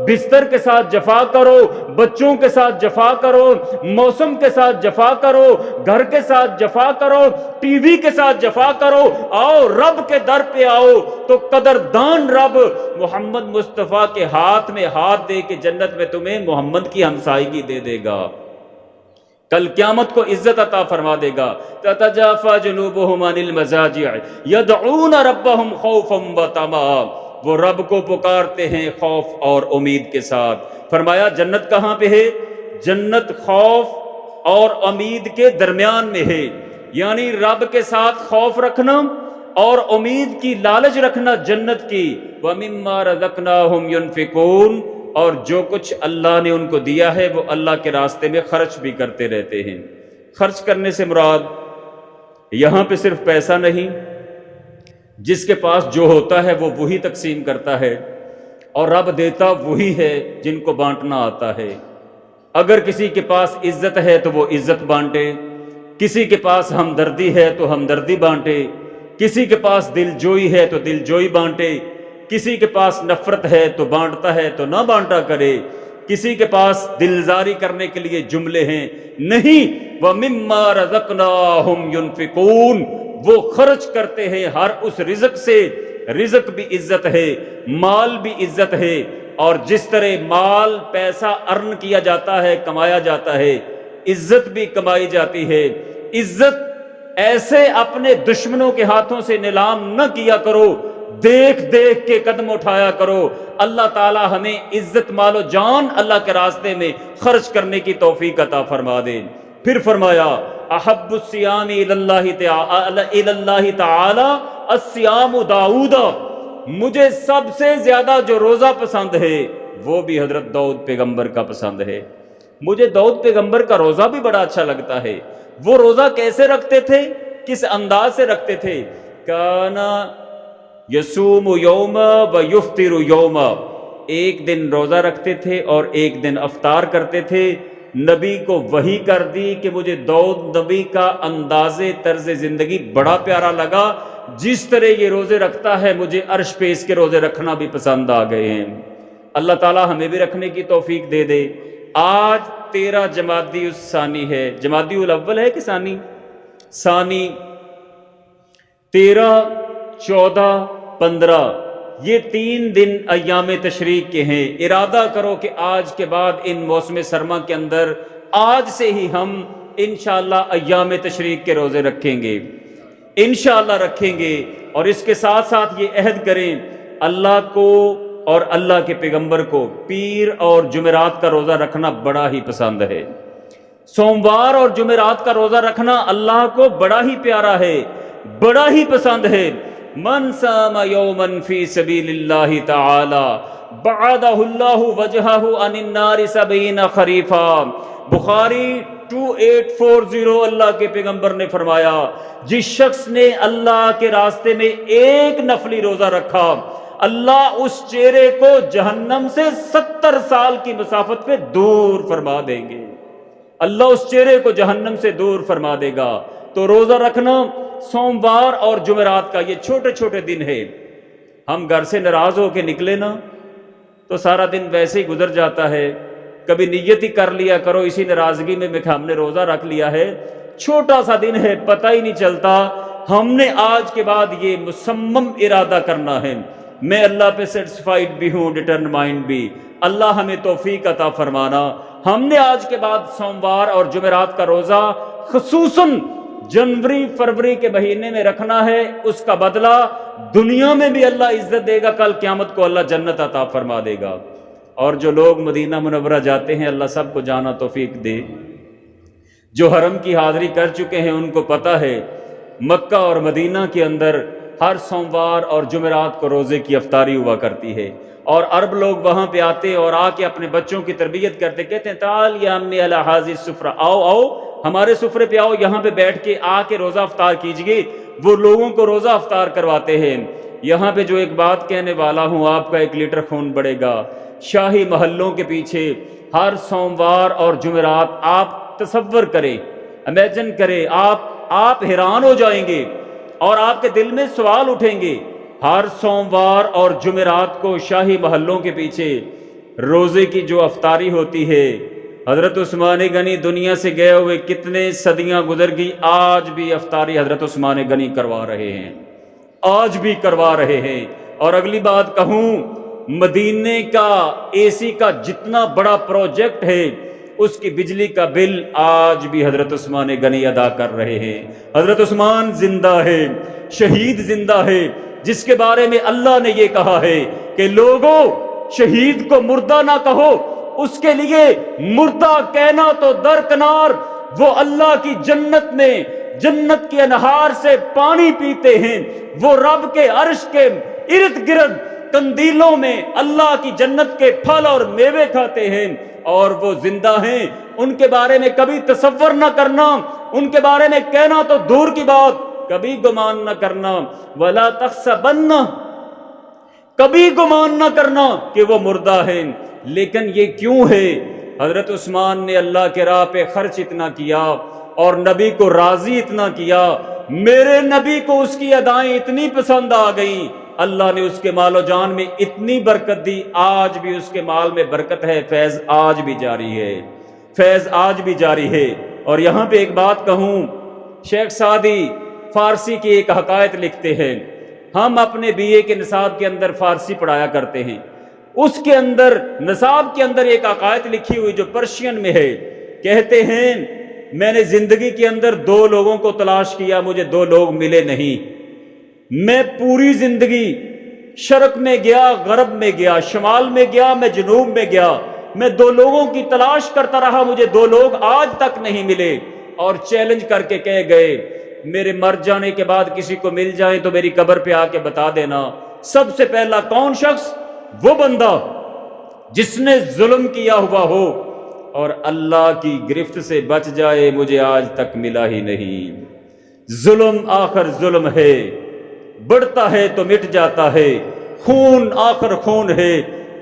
بستر کے ساتھ جفا کرو، بچوں کے ساتھ جفا کرو، موسم کے ساتھ جفا کرو، گھر کے ساتھ جفا کرو، ٹی وی کے ساتھ جفا کرو، آؤ رب کے در پہ آؤ تو قدردان رب محمد مصطفیٰ کے ہاتھ میں ہاتھ دے کے جنت میں تمہیں محمد کی ہمسائیگی دے دے گا، کل قیامت کو عزت عطا فرما دے گا۔ تتجافا جنوبہم عن المضاجع یدعون ربہم خوفا وطمعا، وہ رب کو پکارتے ہیں خوف اور امید کے ساتھ۔ فرمایا جنت کہاں پہ ہے؟ جنت خوف اور امید کے درمیان میں ہے، یعنی رب کے ساتھ خوف رکھنا اور امید کی لالچ رکھنا جنت کی۔ وَمِمَّا رَزَقْنَاهُمْ يُنْفِقُونَ، اور جو کچھ اللہ نے ان کو دیا ہے وہ اللہ کے راستے میں خرچ بھی کرتے رہتے ہیں۔ خرچ کرنے سے مراد یہاں پہ صرف پیسہ نہیں، جس کے پاس جو ہوتا ہے وہ وہی تقسیم کرتا ہے، اور رب دیتا وہی ہے جن کو بانٹنا آتا ہے۔ اگر کسی کے پاس عزت ہے تو وہ عزت بانٹے، کسی کے پاس ہمدردی ہے تو ہمدردی بانٹے، کسی کے پاس دل جوئی ہے تو دل جوئی بانٹے، کسی کے پاس نفرت ہے تو بانٹتا ہے تو نہ بانٹا کرے، کسی کے پاس دلزاری کرنے کے لیے جملے ہیں نہیں۔ وَمِمَّا رَزَقْنَاهُمْ يُنْفِقُونَ، وہ خرچ کرتے ہیں ہر اس رزق سے۔ رزق بھی عزت ہے، مال بھی عزت ہے، اور جس طرح مال پیسہ ارن کیا جاتا ہے، کمایا جاتا ہے، عزت بھی کمائی جاتی ہے۔ عزت ایسے اپنے دشمنوں کے ہاتھوں سے نیلام نہ کیا کرو، دیکھ دیکھ کے قدم اٹھایا کرو۔ اللہ تعالی ہمیں عزت مال و جان اللہ کے راستے میں خرچ کرنے کی توفیق عطا فرما دے۔ پھر فرمایا احب الصیام الی اللہ تعالی الصیام داؤد، مجھے سب سے زیادہ جو روزہ پسند ہے وہ بھی حضرت داؤد پیغمبر کا پسند ہے۔ مجھے داؤد پیغمبر کا روزہ بھی بڑا اچھا لگتا ہے۔ وہ روزہ کیسے رکھتے تھے، کس انداز سے رکھتے تھے؟ کانا یصوم یوم و یفطر یوم، ایک دن روزہ رکھتے تھے اور ایک دن افطار کرتے تھے۔ نبی کو وحی کر دی کہ مجھے داؤد نبی کا انداز طرز زندگی بڑا پیارا لگا، جس طرح یہ روزے رکھتا ہے مجھے عرش پہ اس کے روزے رکھنا بھی پسند آ گئے ہیں۔ اللہ تعالی ہمیں بھی رکھنے کی توفیق دے دے۔ آج 13 جمادی الثانی ہے، جمادی الاول ہے کہ ثانی؟ ثانی 13، 14، 15 یہ 3 دن ایام تشریق کے ہیں۔ ارادہ کرو کہ آج کے بعد ان موسم سرما کے اندر آج سے ہی ہم انشاءاللہ ایام تشریق کے روزے رکھیں گے، انشاءاللہ رکھیں گے، اور اس کے ساتھ ساتھ یہ عہد کریں اللہ کو اور اللہ کے پیغمبر کو پیر اور جمعرات کا روزہ رکھنا بڑا ہی پسند ہے۔ سوموار اور جمعرات کا روزہ رکھنا اللہ کو بڑا ہی پیارا ہے، بڑا ہی پسند ہے۔ من صام یوما فی سبیل اللہ تعالی بعدہ اللہ وجہہ عن النار 70 خریفا، بخاری 2840، اللہ کے پیغمبر نے فرمایا جس شخص نے اللہ کے راستے میں ایک نفلی روزہ رکھا، اللہ اس چہرے کو جہنم سے 70 سال کی مسافت پہ دور فرما دیں گے، اللہ اس چہرے کو جہنم سے دور فرما دے گا۔ تو روزہ رکھنا سوموار اور جمعرات کا، یہ چھوٹے چھوٹے دن ہے۔ ہم گھر سے ناراض ہو کے نکلے نا تو سارا دن ویسے ہی گزر جاتا ہے، کبھی نیت ہی کر لیا کرو اسی ناراضگی میں کہ ہم نے روزہ رکھ لیا ہے، چھوٹا سا دن ہے، پتہ ہی نہیں چلتا۔ ہم نے آج کے بعد یہ مصمم ارادہ کرنا ہے، میں اللہ پہ سیٹسفائیڈ بھی ہوں، ڈٹرمائنڈ بھی، اللہ ہمیں توفیق عطا فرمانا۔ ہم نے آج کے بعد سوموار اور جمعرات کا روزہ خصوصاً جنوری فروری کے مہینے میں رکھنا ہے، اس کا بدلہ دنیا میں بھی اللہ عزت دے گا، کل قیامت کو اللہ جنت عطا فرما دے گا۔ اور جو لوگ مدینہ منورہ جاتے ہیں اللہ سب کو جانا توفیق دے، جو حرم کی حاضری کر چکے ہیں ان کو پتہ ہے مکہ اور مدینہ کے اندر ہر سوموار اور جمعرات کو روزے کی افطاری ہوا کرتی ہے، اور عرب لوگ وہاں پہ آتے اور آ کے اپنے بچوں کی تربیت کرتے، کہتے ہیں تعال یا امی علی حاضی السفرہ، آؤ آؤ ہمارے سفرے پہ آؤ، یہاں پہ بیٹھ کے آ کے روزہ افطار کیجئے۔ وہ لوگوں کو روزہ افطار کرواتے ہیں۔ یہاں پہ جو ایک بات کہنے والا ہوں، آپ کا 1 لیٹر خون بڑھے گا۔ شاہی محلوں کے پیچھے ہر سوموار اور جمعرات، آپ تصور کریں، امیجن کریں، آپ حیران ہو جائیں گے اور آپ کے دل میں سوال اٹھیں گے۔ ہر سوموار اور جمعرات کو شاہی محلوں کے پیچھے روزے کی جو افطاری ہوتی ہے، حضرت عثمان غنی دنیا سے گئے ہوئے کتنے صدیاں گزر گئی، آج بھی افطاری حضرت عثمان غنی کروا رہے ہیں، آج بھی کروا رہے ہیں۔ اور اگلی بات کہوں، مدینے کا اے سی کا جتنا بڑا پروجیکٹ ہے اس کی بجلی کا بل آج بھی حضرت عثمان غنی ادا کر رہے ہیں۔ حضرت عثمان زندہ ہے، شہید زندہ ہے، جس کے بارے میں اللہ نے یہ کہا ہے کہ لوگوں شہید کو مردہ نہ کہو، اس کے لیے مردہ کہنا تو درکنار، وہ اللہ کی جنت میں جنت کے انہار سے پانی پیتے ہیں، وہ رب کے عرش کے ارد گرد کندیلوں میں اللہ کی جنت کے پھل اور میوے کھاتے ہیں، اور وہ زندہ ہیں۔ ان کے بارے میں کبھی تصور نہ کرنا، ان کے بارے میں کہنا تو دور کی بات، کبھی گمان نہ کرنا، وَلَا تَحْسَبَنَّ، کبھی گمان نہ کرنا کہ وہ مردہ ہیں۔ لیکن یہ کیوں ہے؟ حضرت عثمان نے اللہ کے راہ پہ خرچ اتنا کیا اور نبی کو راضی اتنا کیا، میرے نبی کو اس کی ادائیں اتنی پسند آ گئیں، اللہ نے اس کے مال و جان میں اتنی برکت دی، آج بھی اس کے مال میں برکت ہے، فیض آج بھی جاری ہے، فیض آج بھی جاری ہے۔ اور یہاں پہ ایک بات کہوں، شیخ سعدی فارسی کی ایک حکایت لکھتے ہیں، ہم اپنے بی اے کے نصاب کے اندر فارسی پڑھایا کرتے ہیں، اس کے اندر نصاب کے اندر ایک حکایت لکھی ہوئی جو پرشین میں ہے، کہتے ہیں میں نے زندگی کے اندر 2 لوگوں کو تلاش کیا، مجھے 2 لوگ ملے نہیں، میں پوری زندگی شرق میں گیا، غرب میں گیا، شمال میں گیا، میں جنوب میں گیا، میں 2 لوگوں کی تلاش کرتا رہا، مجھے 2 لوگ آج تک نہیں ملے، اور چیلنج کر کے کہہ گئے میرے مر جانے کے بعد کسی کو مل جائیں تو میری قبر پہ آ کے بتا دینا۔ سب سے پہلا کون شخص؟ وہ بندہ جس نے ظلم کیا ہوا ہو اور اللہ کی گرفت سے بچ جائے، مجھے آج تک ملا ہی نہیں۔ ظلم آخر ظلم ہے، بڑھتا ہے تو مٹ جاتا ہے، خون آخر خون ہے،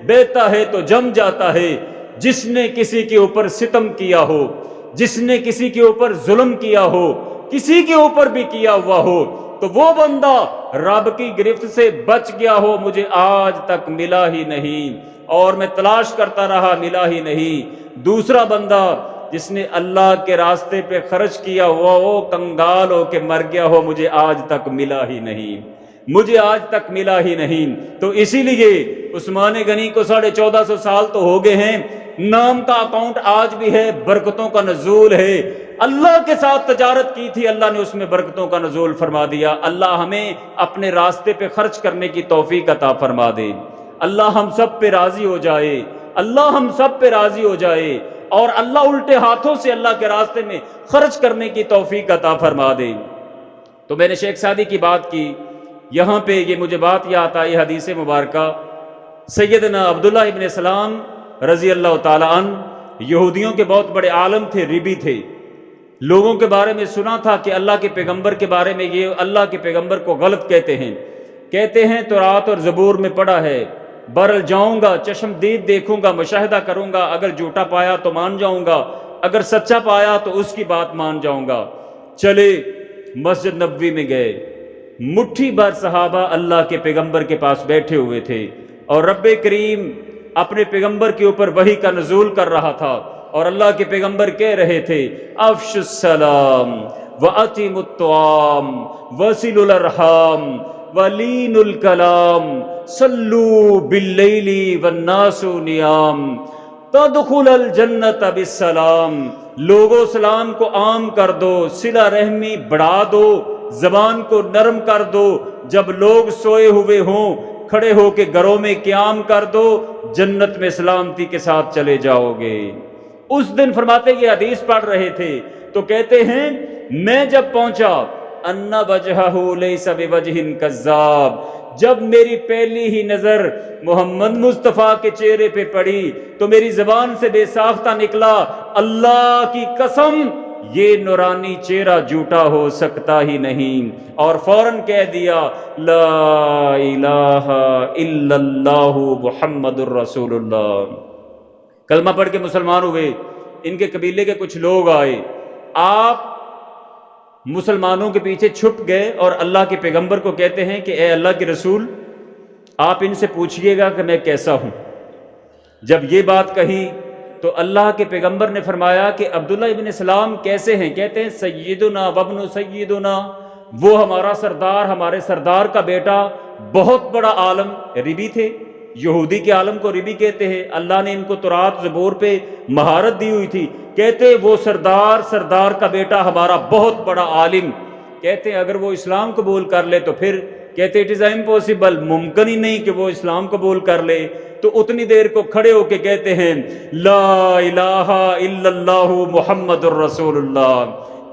بہتا ہے تو جم جاتا ہے۔ جس نے کسی کے اوپر ستم کیا ہو، جس نے کسی کے اوپر ظلم کیا ہو، کسی کے اوپر بھی کیا ہوا ہو، تو وہ بندہ رب کی گرفت سے بچ گیا ہو، مجھے آج تک ملا ہی نہیں، اور میں تلاش کرتا رہا، ملا ہی نہیں۔ دوسرا بندہ جس نے اللہ کے راستے پہ خرچ کیا ہوا ہو، کنگال ہو کے مر گیا ہو، مجھے آج تک ملا ہی نہیں، مجھے آج تک ملا ہی نہیں۔ تو اسی لیے عثمان غنی کو 1450 سال تو ہو گئے ہیں، نام کا اکاؤنٹ آج بھی ہے، برکتوں کا نزول ہے۔ اللہ کے ساتھ تجارت کی تھی، اللہ نے اس میں برکتوں کا نزول فرما دیا۔ اللہ ہمیں اپنے راستے پہ خرچ کرنے کی توفیق عطا فرما دے، اللہ ہم سب پہ راضی ہو جائے، اللہ ہم سب پہ راضی ہو جائے، اور اللہ الٹے ہاتھوں سے اللہ کے راستے میں خرچ کرنے کی توفیق عطا فرما دے۔ تو میں نے شیخ سعدی کی بات کی، یہاں پہ یہ مجھے بات یاد آئی حدیث مبارکہ، سیدنا عبداللہ ابن سلام رضی اللہ تعالیٰ عنہ یہودیوں کے بہت بڑے عالم تھے، ربی تھے، لوگوں کے بارے میں سنا تھا کہ اللہ کے پیغمبر کے بارے میں یہ اللہ کے پیغمبر کو غلط کہتے ہیں، کہتے ہیں تورات اور زبور میں پڑھا ہے، برل جاؤں گا، چشم دید دیکھوں گا، مشاہدہ کروں گا، اگر جھوٹا پایا تو مان جاؤں گا، اگر سچا پایا تو اس کی بات مان جاؤں گا۔ چلے مسجد نبوی میں گئے، مٹھی بھر صحابہ اللہ کے پیغمبر کے پاس بیٹھے ہوئے تھے، اور رب کریم اپنے پیغمبر کے اوپر وحی کا نزول کر رہا تھا، اور اللہ کے پیغمبر کہہ رہے تھے افش السلام وَأَطِعِمُوا الطَّعَامَ وَصِلُوا الْأَرْحَامَ وَلِينُوا الْكَلَامَ صَلُّوا بِاللَّيْلِ وَالنَّاسُ نِيَامٌ تَدْخُلُوا الْجَنَّةَ بِالسَّلَامِ۔ لوگوں سلام کو عام کر دو، صلہ رحمی بڑھا دو، زبان کو نرم کر دو، جب لوگ سوئے ہوئے ہوں کھڑے ہو کے گھروں میں قیام کر دو، جنت میں سلامتی کے ساتھ چلے جاؤ گے۔ اس دن فرماتے یہ حدیث پڑھ رہے تھے تو کہتے ہیں میں جب پہنچا ان وجہہ لیس بوجہ کذاب، جب میری پہلی ہی نظر محمد مصطفیٰ کے چہرے پہ پڑی تو میری زبان سے بے ساختہ نکلا اللہ کی قسم یہ نورانی چہرہ جھوٹا ہو سکتا ہی نہیں، اور فوراً کہہ دیا لا الہ الا اللہ محمد الرسول اللہ۔ کلمہ پڑھ کے مسلمان ہوئے، ان کے قبیلے کے کچھ لوگ آئے، آپ مسلمانوں کے پیچھے چھپ گئے اور اللہ کے پیغمبر کو کہتے ہیں کہ اے اللہ کے رسول آپ ان سے پوچھئے گا کہ میں کیسا ہوں۔ جب یہ بات کہی تو اللہ کے پیغمبر نے فرمایا کہ عبداللہ ابن سلام کیسے ہیں؟ کہتے ہیں سیدنا وابن سیدنا، وہ ہمارا سردار، ہمارے سردار کا بیٹا، بہت بڑا عالم، ربی تھے، یہودی کے عالم کو ربی کہتے ہیں، اللہ نے ان کو تورات زبور پہ مہارت دی ہوئی تھی، کہتے وہ سردار کا بیٹا ہمارا بہت بڑا عالم، کہتے ہیں اگر وہ اسلام قبول کر لے تو پھر کہتے اٹ از امپوسیبل، ممکن ہی نہیں کہ وہ اسلام قبول کر لے، تو اتنی دیر کو کھڑے ہو کے کہتے ہیں لا الہ الا اللہ محمد الرسول اللہ،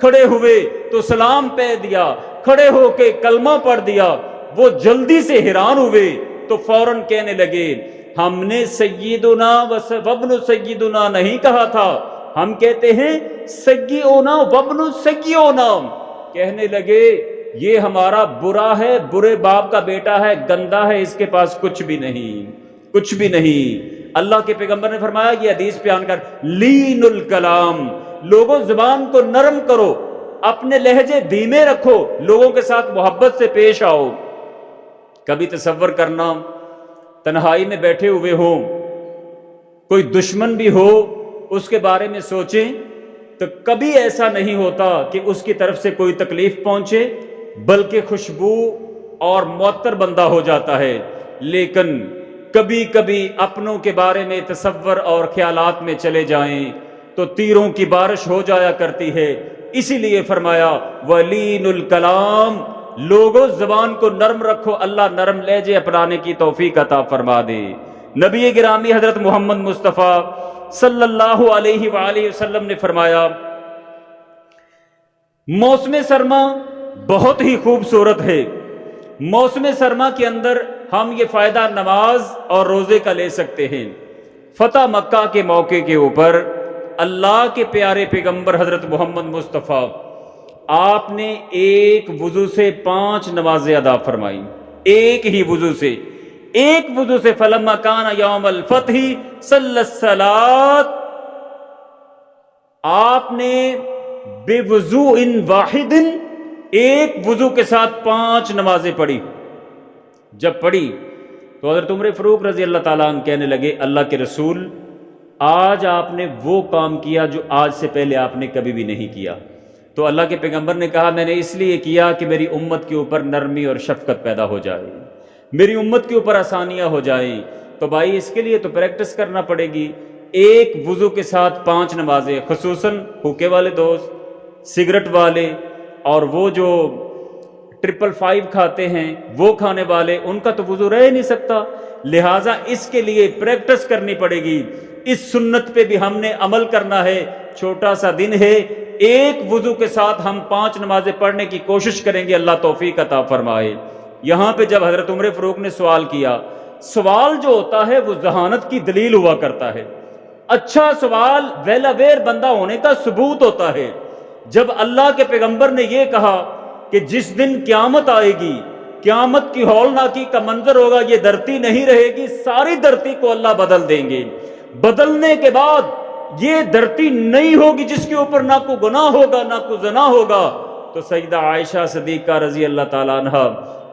کھڑے ہوئے تو سلام پہ دیا، کھڑے ہو کے کلمہ پڑھ دیا، وہ جلدی سے حیران ہوئے تو فوراً کہنے لگے ہم نے سیدنا وابن سیدنا نہیں کہا تھا، ہم کہتے ہیں سیدنا وابن سیدنا، کہنے لگے یہ ہمارا برا ہے، برے باپ کا بیٹا ہے، گندا ہے، اس کے پاس کچھ بھی نہیں، کچھ بھی نہیں۔ اللہ کے پیغمبر نے فرمایا یہ حدیث بیان کر لین الکلام، لوگوں زبان کو نرم کرو، اپنے لہجے دھیمے رکھو، لوگوں کے ساتھ محبت سے پیش آؤ۔ کبھی تصور کرنا تنہائی میں بیٹھے ہوئے ہوں، کوئی دشمن بھی ہو اس کے بارے میں سوچیں تو کبھی ایسا نہیں ہوتا کہ اس کی طرف سے کوئی تکلیف پہنچے، بلکہ خوشبو اور معطر بندہ ہو جاتا ہے، لیکن کبھی کبھی اپنوں کے بارے میں تصور اور خیالات میں چلے جائیں تو تیروں کی بارش ہو جایا کرتی ہے۔ اسی لیے فرمایا وَلِينُ الْكَلَامِ، لوگوں زبان کو نرم رکھو، اللہ نرم لہجے اپنانے کی توفیق عطا فرما دے۔ نبی گرامی حضرت محمد مصطفیٰ صلی اللہ علیہ وآلہ وسلم نے فرمایا موسم سرما بہت ہی خوبصورت ہے، موسم سرما کے اندر ہم یہ فائدہ نماز اور روزے کا لے سکتے ہیں۔ فتح مکہ کے موقع کے اوپر اللہ کے پیارے پیغمبر حضرت محمد مصطفیٰ آپ نے ایک وضو سے 5 نمازیں ادا فرمائی، ایک ہی وضو سے، ایک وضو سے۔ فلما کان یوم الفتح صلی الصلاۃ، آپ نے بے وضوء واحد، ایک وضو کے ساتھ 5 نمازیں پڑھی۔ جب پڑھی تو حضرت عمر فاروق رضی اللہ تعالیٰ عنہ کہنے لگے اللہ کے رسول آج آپ نے وہ کام کیا جو آج سے پہلے آپ نے کبھی بھی نہیں کیا۔ تو اللہ کے پیغمبر نے کہا میں نے اس لیے کیا کہ میری امت کے اوپر نرمی اور شفقت پیدا ہو جائے، میری امت کے اوپر آسانیاں ہو جائیں۔ تو بھائی اس کے لیے تو پریکٹس کرنا پڑے گی، ایک وضو کے ساتھ 5 نمازیں، خصوصاً ہوکے والے دوست، سگریٹ والے، اور وہ جو 555 کھاتے ہیں وہ کھانے والے، ان کا تو وضو رہ نہیں سکتا، لہٰذا اس کے لیے پریکٹس کرنی پڑے گی۔ اس سنت پہ بھی ہم نے عمل کرنا ہے، چھوٹا سا دن ہے، ایک وضو کے ساتھ ہم 5 نمازیں پڑھنے کی کوشش کریں گے، اللہ توفیق عطا فرمائے۔ یہاں پہ جب حضرت عمر فاروق نے سوال کیا، سوال جو ہوتا ہے وہ ذہانت کی دلیل ہوا کرتا ہے، اچھا سوال ویل اویئر بندہ ہونے کا ثبوت ہوتا ہے۔ جب اللہ کے پیغمبر نے یہ کہا کہ جس دن قیامت آئے گی قیامت کی ہولناکی کا منظر ہوگا، یہ دھرتی نہیں رہے گی، ساری دھرتی کو اللہ بدل دیں گے۔ بدلنے کے بعد یہ دھرتی نہیں ہوگی جس کے اوپر نہ کوئی گناہ ہوگا نہ کوئی زنا ہوگا۔ تو سیدہ عائشہ صدیقہ رضی اللہ تعالیٰ عنہ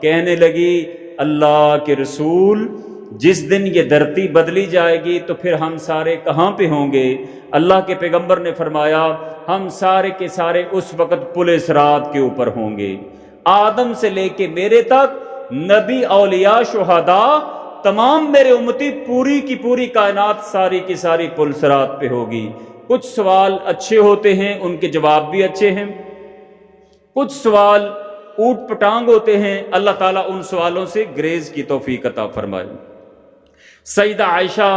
کہنے لگی، اللہ کے رسول، جس دن یہ دھرتی بدلی جائے گی تو پھر ہم سارے کہاں پہ ہوں گے؟ اللہ کے پیغمبر نے فرمایا، ہم سارے کے سارے اس وقت پل صراط کے اوپر ہوں گے۔ آدم سے لے کے میرے تک، نبی، اولیاء، شہداء، تمام میرے امتی، پوری کی پوری کائنات ساری کی ساری پل صراط پہ ہوگی۔ کچھ سوال اچھے ہوتے ہیں، ان کے جواب بھی اچھے ہیں، کچھ سوال اوٹ پٹانگ ہوتے ہیں، اللہ تعالیٰ ان سوالوں سے گریز کی توفیق عطا فرمائے۔ سیدہ عائشہ،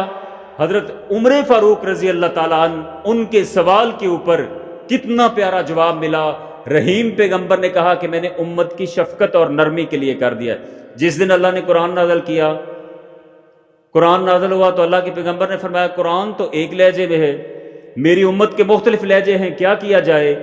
حضرت عمر فاروق رضی اللہ تعالیٰ عنہ، ان کے سوال کے اوپر کتنا پیارا جواب ملا۔ رحیم پیغمبر نے کہا کہ میں نے امت کی شفقت اور نرمی کے لیے کر دیا۔ جس دن اللہ نے قرآن نازل کیا، قرآن نازل ہوا تو اللہ کے پیغمبر نے فرمایا، قرآن تو ایک لہجے میں ہے، میری امت کے مختلف لہجے ہیں، کیا کیا جائے؟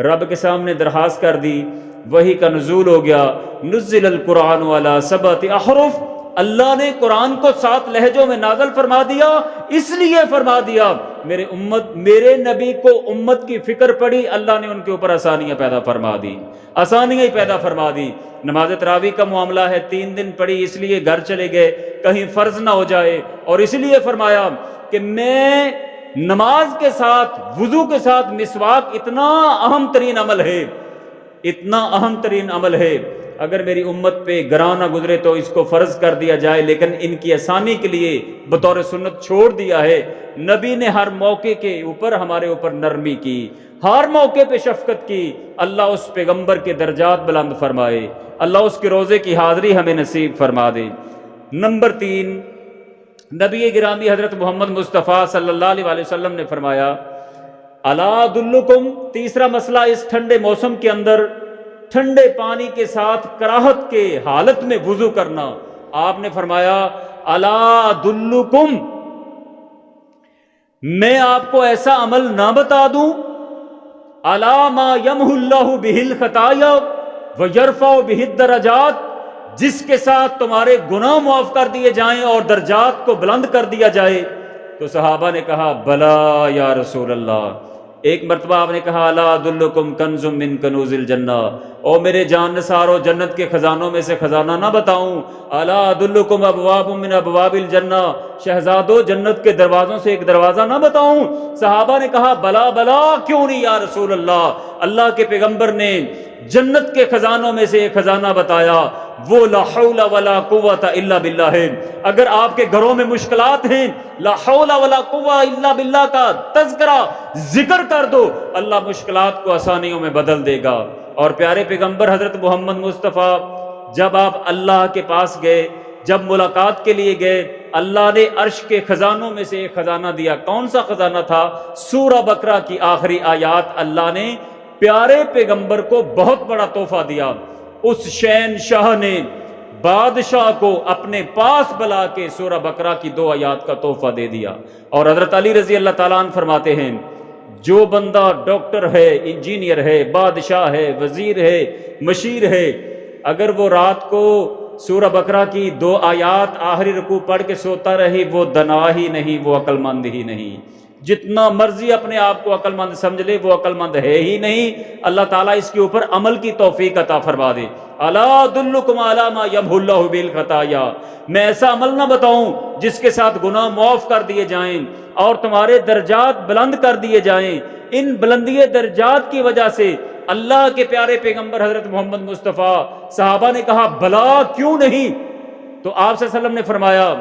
رب کے سامنے درخواست کر دی، وحی کا نزول ہو گیا، نزل القرآن علی 7 احرف، اللہ نے قرآن کو 7 لہجوں میں نازل فرما دیا۔ اس لیے فرما دیا میرے امت، میرے نبی کو امت کی فکر پڑی، اللہ نے ان کے اوپر آسانیاں پیدا فرما دی، آسانیاں ہی پیدا فرما دی۔ نماز تراویح کا معاملہ ہے، 3 دن پڑھی، اس لیے گھر چلے گئے کہیں فرض نہ ہو جائے، اور اس لیے فرمایا کہ میں نماز کے ساتھ، وضو کے ساتھ مسواک اتنا اہم ترین عمل ہے، اتنا اہم ترین عمل ہے، اگر میری امت پہ گراں نہ گزرے تو اس کو فرض کر دیا جائے، لیکن ان کی آسانی کے لیے بطور سنت چھوڑ دیا ہے۔ نبی نے ہر موقع کے اوپر ہمارے اوپر نرمی کی، ہر موقع پہ شفقت کی۔ اللہ اس پیغمبر کے درجات بلند فرمائے، اللہ اس کے روزے کی حاضری ہمیں نصیب فرما دے۔ نمبر 3، نبی گرامی حضرت محمد مصطفیٰ صلی اللہ علیہ وسلم نے فرمایا، الا ادلکم، تیسرا مسئلہ اس ٹھنڈے موسم کے اندر ٹھنڈے پانی کے ساتھ کراہت کے حالت میں وضو کرنا۔ آپ نے فرمایا، الا ادلکم، میں آپ کو ایسا عمل نہ بتا دوں، الا ما یمحو اللہ بہ الخطایا ویرفع بہ الدرجات، جس کے ساتھ تمہارے گناہ معاف کر دیے جائیں اور درجات کو بلند کر دیا جائے؟ تو صحابہ نے کہا، بلا یا رسول اللہ۔ ایک مرتبہ آپ نے کہا، الا ادلکم کنز من کنوز الجنہ، او میرے جان نثارو، جنت کے خزانوں میں سے خزانہ نہ بتاؤں؟ الا ادلکم ابواب من ابواب الجنہ، شہزادو جنت کے دروازوں سے ایک دروازہ نہ بتاؤں؟ صحابہ نے کہا، بلا بلا، کیوں نہیں یا رسول اللہ۔ اللہ کے پیغمبر نے جنت کے خزانوں میں سے ایک خزانہ بتایا، وہ لا حول ولا قوت الا باللہ ہے۔ اگر آپ کے گھروں میں مشکلات ہیں، لا حول ولا قوت الا باللہ کا تذکرہ، ذکر کر دو، اللہ مشکلات کو آسانیوں میں بدل دے گا۔ اور پیارے پیغمبر حضرت محمد مصطفیٰ، جب آپ اللہ کے پاس گئے، جب ملاقات کے لیے گئے، اللہ نے عرش کے خزانوں میں سے ایک خزانہ دیا۔ کون سا خزانہ تھا؟ سورہ بقرہ کی آخری آیات اللہ نے پیارے پیغمبر کو بہت بڑا تحفہ دیا۔ اس شہنشاہ نے بادشاہ کو اپنے پاس بلا کے سورہ بقرہ کی 2 آیات کا تحفہ دے دیا۔ اور حضرت علی رضی اللہ تعالیٰ عنہ فرماتے ہیں، جو بندہ ڈاکٹر ہے، انجینئر ہے، بادشاہ ہے، وزیر ہے، مشیر ہے، اگر وہ رات کو سورہ بقرہ کی 2 آیات آخری رکوع پڑھ کے سوتا رہے، وہ دنا ہی نہیں، وہ عقل مند ہی نہیں۔ جتنا مرضی اپنے آپ کو عقل مند سمجھ لے، وہ عقل مند ہے ہی نہیں۔ اللہ تعالیٰ اس کے اوپر عمل کی توفیق عطا فرما دے۔ الا ادلکم علی ما یمحو اللہ بہ الخطایا، میں ایسا عمل نہ بتاؤں جس کے ساتھ گناہ معاف کر دیے جائیں اور تمہارے درجات بلند کر دیے جائیں؟ ان بلندی درجات کی وجہ سے اللہ کے پیارے پیغمبر حضرت محمد مصطفیٰ، صحابہ نے کہا، بلا کیوں نہیں؟ تو آپ صلی اللہ علیہ وسلم نے فرمایا،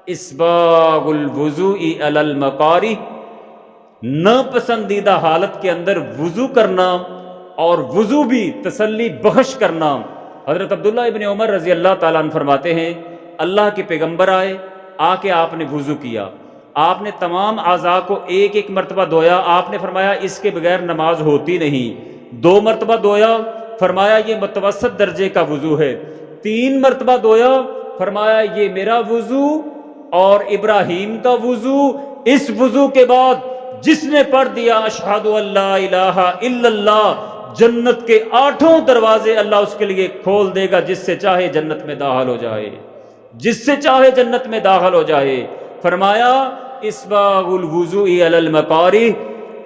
اسباغ الوضوء علی المکارہ، ناپسندیدہ حالت کے اندر وضو کرنا، اور وضو بھی تسلی بخش کرنا۔ حضرت عبداللہ ابن عمر رضی اللہ تعالیٰ عنہ فرماتے ہیں، اللہ کے پیغمبر آئے، آ کے آپ نے وضو کیا، آپ نے تمام اعضاء کو ایک ایک مرتبہ دھویا۔ آپ نے فرمایا، اس کے بغیر نماز ہوتی نہیں۔ 2 مرتبہ دھویا، فرمایا یہ متوسط درجے کا وضو ہے۔ 3 مرتبہ دھویا، فرمایا یہ میرا وضو اور ابراہیم کا وضو۔ اس وضو کے بعد جس نے پڑھ دیا اشہد ان لا الہ الا اللہ، جنت کے 8 دروازے اللہ اس کے لیے کھول دے گا، جس سے چاہے جنت میں داخل ہو جائے، جس سے چاہے جنت میں داخل ہو جائے۔ فرمایا اسباغ الوضوء علی المکارہ،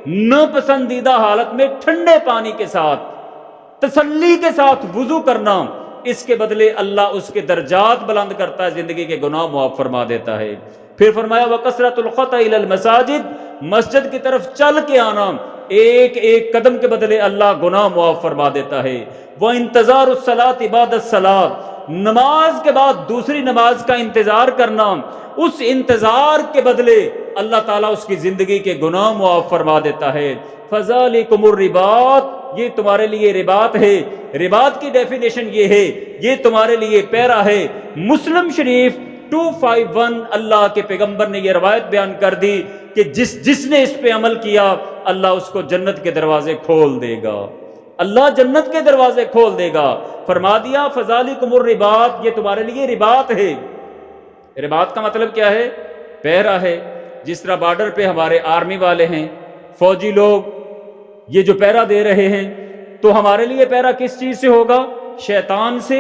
ناپسندیدہ حالت میں ٹھنڈے پانی کے ساتھ تسلی کے ساتھ وضو کرنا، اس کے بدلے اللہ اس کے درجات بلند کرتا ہے، زندگی کے گناہ معاف فرما دیتا ہے۔ پھر فرمایا وکثرۃ الخطا الی المساجد، مسجد کی طرف چل کے آنا، ایک ایک قدم کے بدلے اللہ گناہ معاف فرما دیتا ہے۔ وہ انتظار الصلاۃ بعد الصلاۃ، نماز کے بعد دوسری نماز کا انتظار کرنا، اس انتظار کے بدلے اللہ تعالیٰ اس کی زندگی کے گناہ معاف فرما دیتا ہے۔ فذالکم الرباط، یہ تمہارے لیے رباط ہے۔ رباط کی ڈیفینیشن یہ ہے، یہ تمہارے لیے پیرا ہے۔ مسلم شریف 251 اللہ کے پیغمبر نے یہ روایت بیان کر دی کہ جس نے اس پہ عمل کیا اللہ اس کو جنت کے دروازے کھول دے گا، اللہ جنت کے دروازے کھول دے گا۔ فرما دیا فذالکم الرباط، یہ تمہارے لیے رباط ہے۔ رباط کا مطلب کیا ہے؟ پہرا ہے۔ جس طرح بارڈر پہ ہمارے آرمی والے ہیں، فوجی لوگ، یہ جو پہرا دے رہے ہیں، تو ہمارے لیے پہرا کس چیز سے ہوگا؟ شیطان سے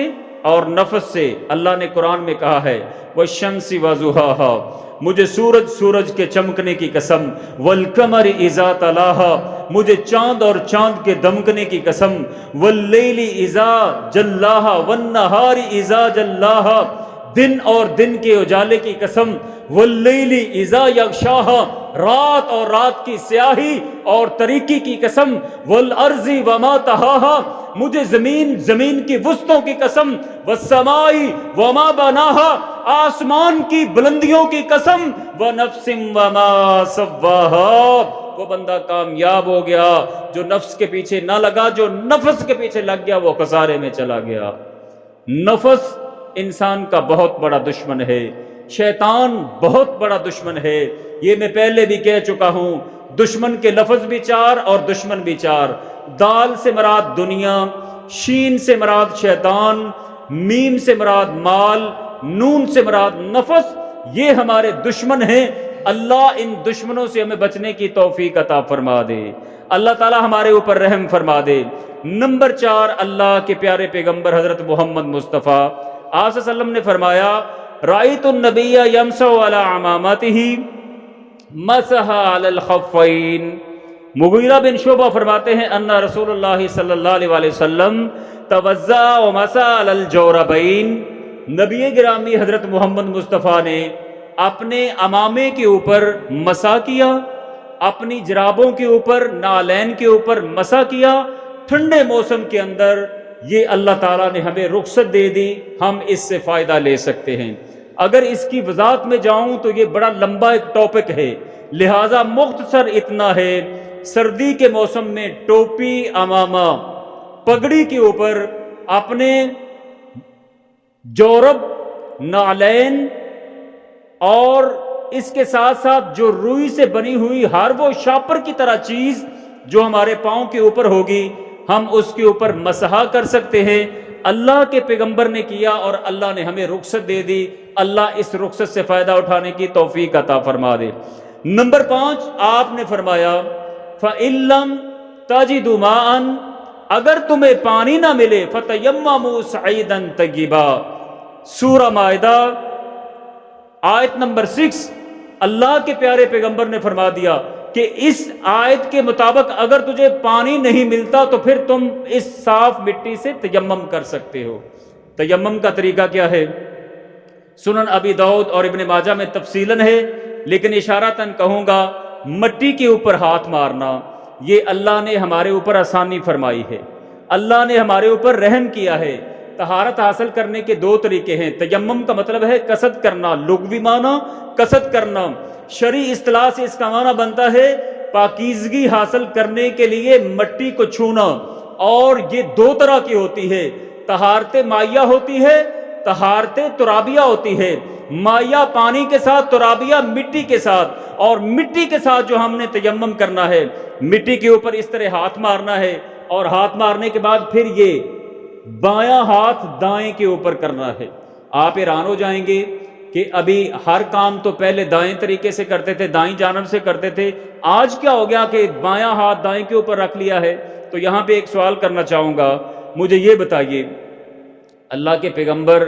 اور نفس سے۔ اللہ نے قرآن میں کہا ہے والشمس وضحاها، مجھے سورج کے چمکنے کی قسم، والقمر اذا تلاها، مجھے چاند اور چاند کے دمکنے کی قسم، واللیل اذا جلاها والنہار اذا جلاها، دن اور دن کے اجالے کی قسم، واللیل اذا یغشاها، رات اور رات کی سیاہی اور تاریکی کی قسم، والارض وما طحاها، مجھے زمین کی وسطوں کی قسم، والسماء وما بناها، آسمان کی بلندیوں کی قسم، ونفس وما سواها، وہ بندہ کامیاب ہو گیا جو نفس کے پیچھے نہ لگا، جو نفس کے پیچھے لگ گیا وہ خسارے میں چلا گیا۔ نفس انسان کا بہت بڑا دشمن ہے، شیطان بہت بڑا دشمن ہے، یہ میں پہلے بھی کہہ چکا ہوں۔ دشمن کے لفظ بھی 4 اور دشمن بھی 4۔ دال سے مراد دنیا، شین سے مراد شیطان، میم سے مراد مال، نون سے مراد نفس، یہ ہمارے دشمن ہیں۔ اللہ ان دشمنوں سے ہمیں بچنے کی توفیق عطا فرما دے، اللہ تعالی ہمارے اوپر رحم فرما دے۔ نمبر 4، اللہ کے پیارے پیغمبر حضرت محمد مصطفیٰ آپ صلی اللہ علیہ وسلم نے فرمایا رأیت النبی یمسح علی عمامتہ مسح علی الخفین۔ مغیرہ بن شعبہ فرماتے ہیں ان رسول اللہ صلی اللہ علیہ وسلم توضأ ومسح علی الجوربین، نبی گرامی حضرت محمد مصطفیٰ نے اپنے امامے کے اوپر مسح کیا، اپنی جرابوں کے اوپر، نالین کے اوپر مسح کیا۔ ٹھنڈے موسم کے اندر یہ اللہ تعالیٰ نے ہمیں رخصت دے دی، ہم اس سے فائدہ لے سکتے ہیں۔ اگر اس کی وضاحت میں جاؤں تو یہ بڑا لمبا ایک ٹاپک ہے، لہٰذا مختصر اتنا ہے، سردی کے موسم میں ٹوپی، امامہ، پگڑی کے اوپر اپنے جورب، نالین اور اس کے ساتھ ساتھ جو روئی سے بنی ہوئی ہر وہ شاپر کی طرح چیز جو ہمارے پاؤں کے اوپر ہوگی، ہم اس کے اوپر مسح کر سکتے ہیں۔ اللہ کے پیغمبر نے کیا اور اللہ نے ہمیں رخصت دے دی، اللہ اس رخصت سے فائدہ اٹھانے کی توفیق عطا فرما دے۔ نمبر 5، آپ نے فرمایا فَإِن لَّمْ تَجِدُوا مَاءً، اگر تمہیں پانی نہ ملے فَتَيَمَّمُوا صَعِيدًا طَيِّبًا، سورہ مائدہ آیت نمبر 6۔ اللہ کے پیارے پیغمبر نے فرما دیا کہ اس آیت کے مطابق اگر تجھے پانی نہیں ملتا تو پھر تم اس صاف مٹی سے تیمم کر سکتے ہو۔ تیمم کا طریقہ کیا ہے؟ سنن ابی داؤد اور ابن ماجہ میں تفصیلاً ہے، لیکن اشارتاً کہوں گا مٹی کے اوپر ہاتھ مارنا، یہ اللہ نے ہمارے اوپر آسانی فرمائی ہے، اللہ نے ہمارے اوپر رحم کیا ہے۔ طہارت حاصل کرنے کے 2 طریقے ہیں۔ تیمم کا مطلب ہے قصد کرنا، لغوی معنی قصد کرنا، شرعی اصطلاح سے اس کا معنی بنتا ہے پاکیزگی حاصل کرنے کے لیے مٹی کو چھونا، اور یہ 2 طرح کی ہوتی ہے، طہارت مائیہ ہوتی ہے، طہارت ترابیہ ہوتی ہے۔ مائیہ پانی کے ساتھ، ترابیہ مٹی کے ساتھ، اور مٹی کے ساتھ جو ہم نے تیمم کرنا ہے، مٹی کے اوپر اس طرح ہاتھ مارنا ہے، اور ہاتھ مارنے کے بعد پھر یہ بایاں ہاتھ دائیں کے اوپر کرنا ہے۔ آپ حیران ہو جائیں گے کہ ابھی ہر کام تو پہلے دائیں طریقے سے کرتے تھے، دائیں جانب سے کرتے تھے، آج کیا ہو گیا کہ بایاں ہاتھ دائیں کے اوپر رکھ لیا ہے؟ تو یہاں پہ ایک سوال کرنا چاہوں گا، مجھے یہ بتائیے اللہ کے پیغمبر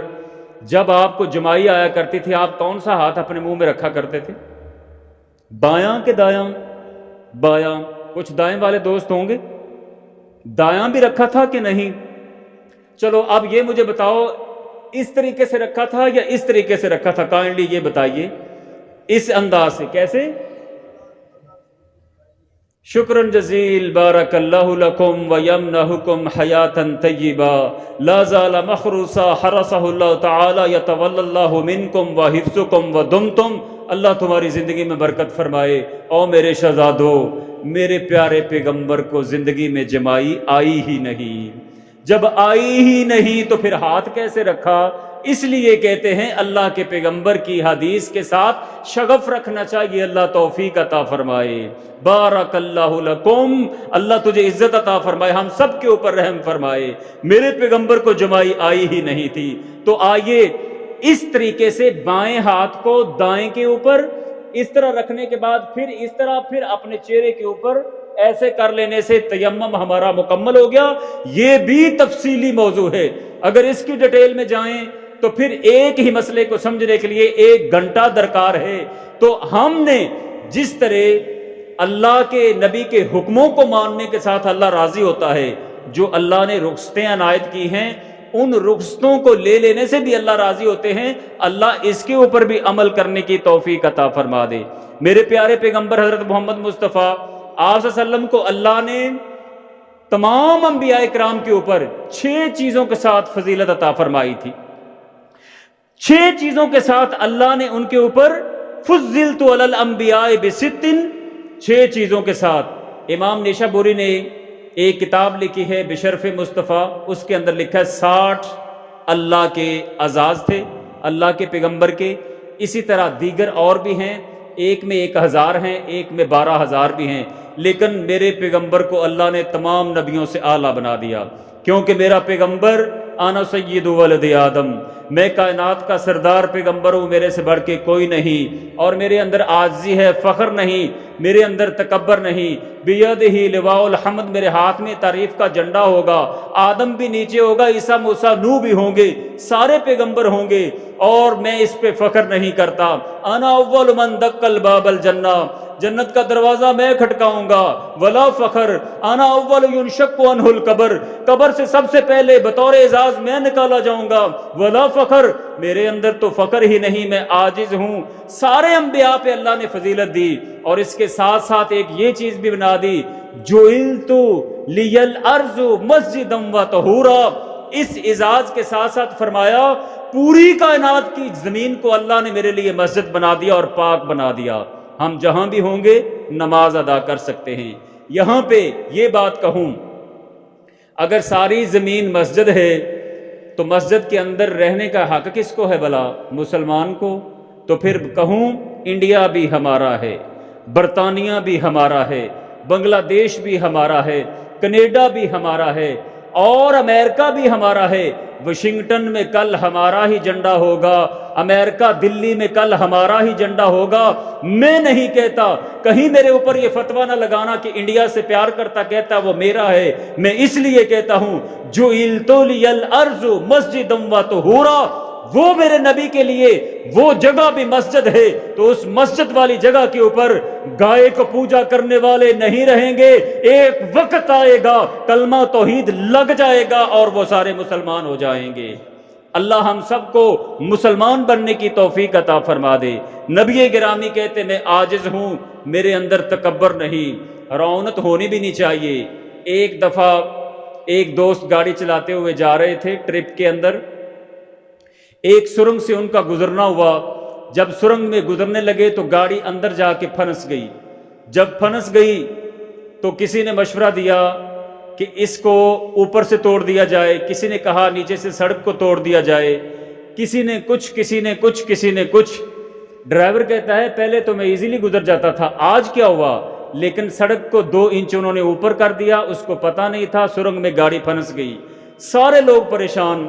جب آپ کو جمائی آیا کرتی تھی آپ کون سا ہاتھ اپنے منہ میں رکھا کرتے تھے؟ بایاں کہ دایاں؟ بایاں۔ کچھ دائیں والے دوست ہوں گے، دایاں بھی رکھا تھا کہ نہیں؟ چلو اب یہ مجھے بتاؤ اس طریقے سے رکھا تھا یا اس طریقے سے رکھا تھا؟ کائنڈلی یہ بتائیے، اس انداز سے کیسے؟ شکرن جزیل، بارک اللہ لکم ویمنحکم حیاتا طیبا لا زال مخروصا حرسہ اللہ تعالی یتولی اللہ منکم وحفظکم ودمتم۔ اللہ تمہاری زندگی میں برکت فرمائے۔ او میرے شہزادو، میرے پیارے پیغمبر کو زندگی میں جمائی آئی ہی نہیں، جب آئی ہی نہیں تو پھر ہاتھ کیسے رکھا؟ اس لیے کہتے ہیں اللہ کے پیغمبر کی حدیث کے ساتھ شغف رکھنا چاہیے۔ اللہ توفیق عطا فرمائے۔ بارک اللہ لکم، اللہ تجھے عزت عطا فرمائے، ہم سب کے اوپر رحم فرمائے۔ میرے پیغمبر کو جمائی آئی ہی نہیں تھی، تو آئیے اس طریقے سے بائیں ہاتھ کو دائیں کے اوپر اس طرح رکھنے کے بعد پھر اس طرح، پھر اپنے چہرے کے اوپر ایسے کر لینے سے تیمم ہمارا مکمل ہو گیا۔ یہ بھی تفصیلی موضوع ہے، اگر اس کی ڈیٹیل میں جائیں تو پھر ایک ہی مسئلے کو سمجھنے کے لیے 1 گھنٹہ درکار ہے۔ تو ہم نے جس طرح اللہ کے نبی کے حکموں کو ماننے کے ساتھ اللہ راضی ہوتا ہے، جو اللہ نے رخصتیں عنایت کی ہیں ان رخصتوں کو لے لینے سے بھی اللہ راضی ہوتے ہیں۔ اللہ اس کے اوپر بھی عمل کرنے کی توفیق عطا فرما دے۔ میرے پیارے پیغمبر حضرت محمد مصطفیٰ آپ صلی اللہ علیہ وسلم کو اللہ نے تمام انبیاء کرام کے اوپر 6 چیزوں کے ساتھ فضیلت عطا فرمائی تھی۔ 6 چیزوں کے ساتھ اللہ نے ان کے اوپر فضلت علی الانبیاء ب6، 6 چیزوں کے ساتھ۔ امام نیشابوری نے ایک کتاب لکھی ہے بشرف مصطفیٰ، اس کے اندر لکھا ہے 60 اللہ کے اعزاز تھے اللہ کے پیغمبر کے۔ اسی طرح دیگر اور بھی ہیں، ایک میں 1000 ہیں، ایک میں 12000 بھی ہیں، لیکن میرے پیغمبر کو اللہ نے تمام نبیوں سے اعلیٰ بنا دیا، کیونکہ میرا پیغمبر انا سید ولد آدم، میں کائنات کا سردار پیغمبر ہوں، میرے سے بڑھ کے کوئی نہیں، اور میرے اندر عاجزی ہے، فخر نہیں، میرے اندر تکبر نہیں۔ بیدہ لواء الحمد، میرے ہاتھ میں تعریف کا جھنڈا ہوگا، آدم بھی نیچے ہوگا، عیسیٰ موسیٰ نوح بھی ہوں گے، سارے پیغمبر ہوں گے، اور میں اس پہ فخر نہیں کرتا۔ انا اول من دق الباب الجنہ، جنت کا دروازہ میں کھٹکاؤں گا، ولا فخر انا اول ينشق عنہ القبر، قبر سے سب سے پہلے بطور اعزاز میں نکالا جاؤں گا، ولا فخر، میرے اندر تو فخر ہی نہیں، میں عاجز ہوں۔ سارے انبیاء پہ اللہ نے فضیلت دی، اور اس کے ساتھ ساتھ ایک یہ چیز بھی بنا دی، جعلت لی الارض مسجدا وطہورا، اس اعزاز کے ساتھ ساتھ فرمایا پوری کائنات کی زمین کو اللہ نے میرے لیے مسجد بنا دیا اور پاک بنا دیا، ہم جہاں بھی ہوں گے نماز ادا کر سکتے ہیں۔ یہاں پہ یہ بات کہوں، اگر ساری زمین مسجد ہے تو مسجد کے اندر رہنے کا حق کس کو ہے بھلا؟ مسلمان کو۔ تو پھر کہوں انڈیا بھی ہمارا ہے، برطانیہ بھی ہمارا ہے، بنگلہ دیش بھی ہمارا ہے، کینیڈا بھی ہمارا ہے، اور امریکہ بھی ہمارا ہے۔ واشنگٹن میں کل ہمارا ہی جھنڈا ہوگا، امریکہ دلی میں کل ہمارا ہی جھنڈا ہوگا۔ میں نہیں کہتا، کہیں میرے اوپر یہ فتویٰ نہ لگانا کہ انڈیا سے پیار کرتا کہتا وہ میرا ہے، میں اس لیے کہتا ہوں جعلت لی الارض مسجدا وطہورا، وہ میرے نبی کے لیے وہ جگہ بھی مسجد ہے، تو اس مسجد والی جگہ کے اوپر گائے کو پوجا کرنے والے نہیں رہیں گے۔ ایک وقت آئے گا کلمہ توحید لگ جائے گا اور وہ سارے مسلمان ہو جائیں گے۔ اللہ ہم سب کو مسلمان بننے کی توفیق عطا فرما دے۔ نبی گرامی کہتے میں عاجز ہوں، میرے اندر تکبر نہیں، رعونت ہونی بھی نہیں چاہیے۔ ایک دفعہ ایک دوست گاڑی چلاتے ہوئے جا رہے تھے ٹرپ کے اندر، ایک سرنگ سے ان کا گزرنا ہوا، جب سرنگ میں گزرنے لگے تو گاڑی اندر جا کے پھنس گئی۔ جب پھنس گئی تو کسی نے مشورہ دیا کہ اس کو اوپر سے توڑ دیا جائے، کسی نے کہا نیچے سے سڑک کو توڑ دیا جائے، کسی نے کچھ۔ ڈرائیور کہتا ہے پہلے تو میں ایزیلی گزر جاتا تھا، آج کیا ہوا؟ لیکن سڑک کو 2 انچ انہوں نے اوپر کر دیا، اس کو پتہ نہیں تھا، سرنگ میں گاڑی پھنس گئی۔ سارے لوگ پریشان،